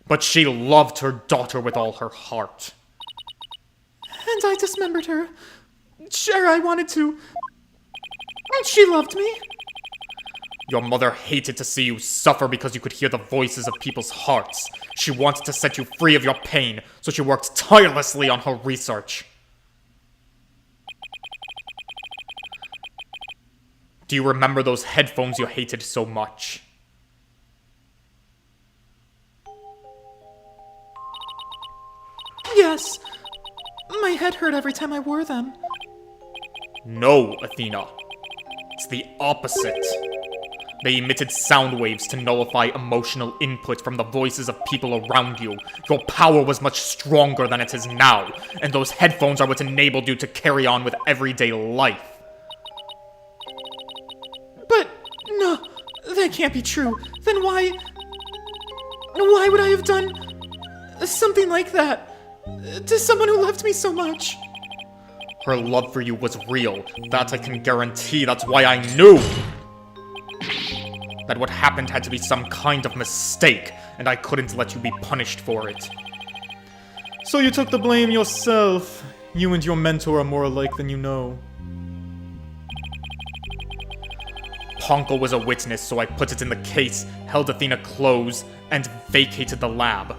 But she loved her daughter with all her heart. And I dismembered her. Sure, I wanted to. And she loved me. Your mother hated to see you suffer because you could hear the voices of people's hearts. She wanted to set you free of your pain, so she worked tirelessly on her research. Do you remember those headphones you hated so much? Yes. My head hurt every time I wore them. No, Athena. It's the opposite. They emitted sound waves to nullify emotional input from the voices of people around you. Your power was much stronger than it is now, and those headphones are what enabled you to carry on with everyday life. But, no, that can't be true. Then why would I have done something like that to someone who loved me so much? Her love for you was real. That I can guarantee. That's why I knew that what happened had to be some kind of mistake, and I couldn't let you be punished for it. So you took the blame yourself. You and your mentor are more alike than you know. Panko was a witness, so I put it in the case, held Athena close, and vacated the lab.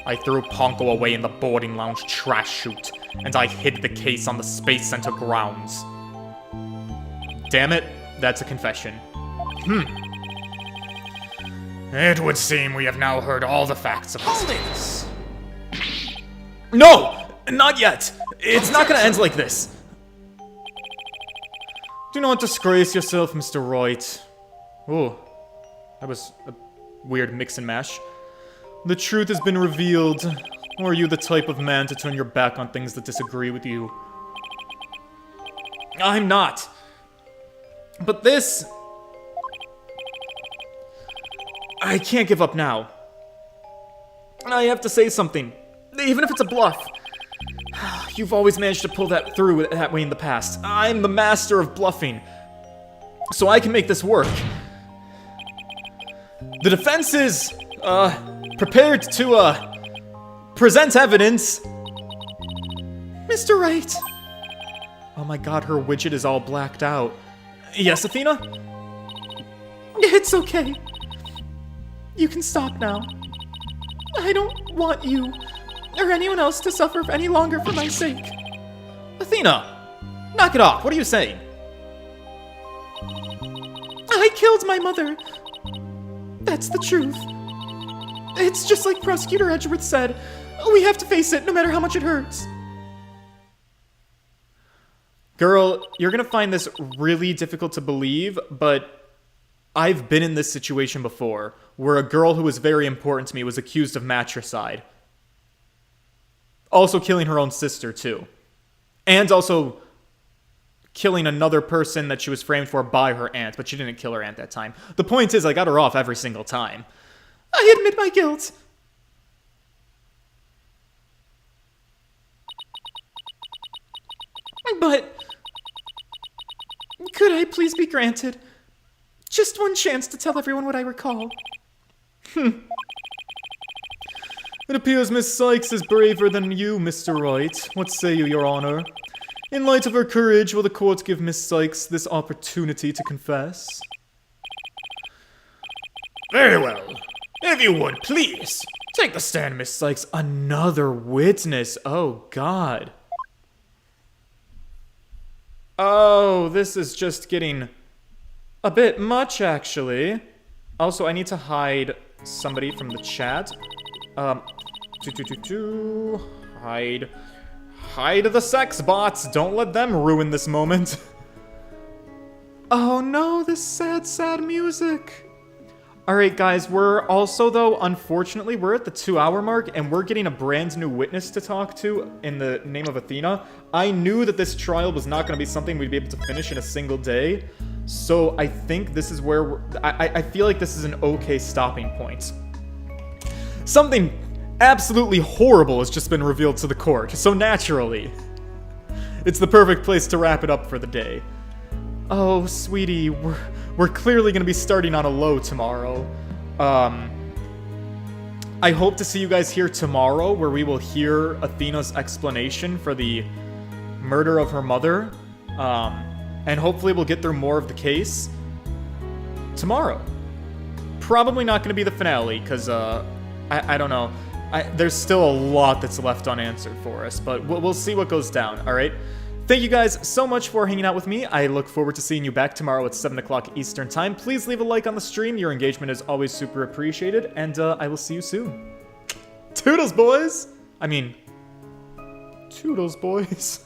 I threw Panko away in the boarding lounge trash chute, and I hid the case on the Space Center grounds. Damn it, that's a confession. It would seem we have now heard all the facts of this case. No! Not yet! It's not gonna end like this! Do not disgrace yourself, Mr. Wright. Oh, that was a weird mix and mash. The truth has been revealed. Or are you the type of man to turn your back on things that disagree with you? I'm not. But this... I can't give up now. I have to say something, even if it's a bluff. You've always managed to pull that through that way in the past. I'm the master of bluffing, so I can make this work. The defense is, prepared to, present evidence. Mr. Wright. Oh my god, her widget is all blacked out. Yes, Athena? It's okay. You can stop now. I don't want you or anyone else to suffer any longer for my sake. Athena! Knock it off, what are you saying? I killed my mother. That's the truth. It's just like Prosecutor Edgeworth said. We have to face it no matter how much it hurts. Girl, you're gonna find this really difficult to believe, but I've been in this situation before, where a girl who was very important to me was accused of matricide. Also killing her own sister, too. And also killing another person that she was framed for by her aunt, but she didn't kill her aunt that time. The point is, I got her off every single time. I admit my guilt. But could I please be granted just one chance to tell everyone what I recall? It appears Miss Sykes is braver than you, Mr. Wright. What say you, Your Honor? In light of her courage, will the court give Miss Sykes this opportunity to confess? Very well. If you would, please. Take the stand, Miss Sykes. Another witness. Oh, God. Oh, this is just getting a bit much, actually. Also, I need to hide somebody from the chat. Hide the sex bots. Don't let them ruin this moment. Oh no, this sad, sad music. Alright, guys, we're also, though, unfortunately, we're at the 2-hour mark, and we're getting a brand new witness to talk to in the name of Athena. I knew that this trial was not going to be something we'd be able to finish in a single day, so I think this is where I feel like this is an okay stopping point. Something absolutely horrible has just been revealed to the court, so naturally, it's the perfect place to wrap it up for the day. Oh, sweetie, we're clearly going to be starting on a low tomorrow. I hope to see you guys here tomorrow, where we will hear Athena's explanation for the murder of her mother. And hopefully we'll get through more of the case tomorrow. Probably not going to be the finale, because, I don't know. There's still a lot that's left unanswered for us, but we'll see what goes down, alright? Thank you guys so much for hanging out with me. I look forward to seeing you back tomorrow at 7 o'clock Eastern Time. Please leave a like on the stream. Your engagement is always super appreciated, and I will see you soon. Toodles, boys! I mean, Toodles, boys.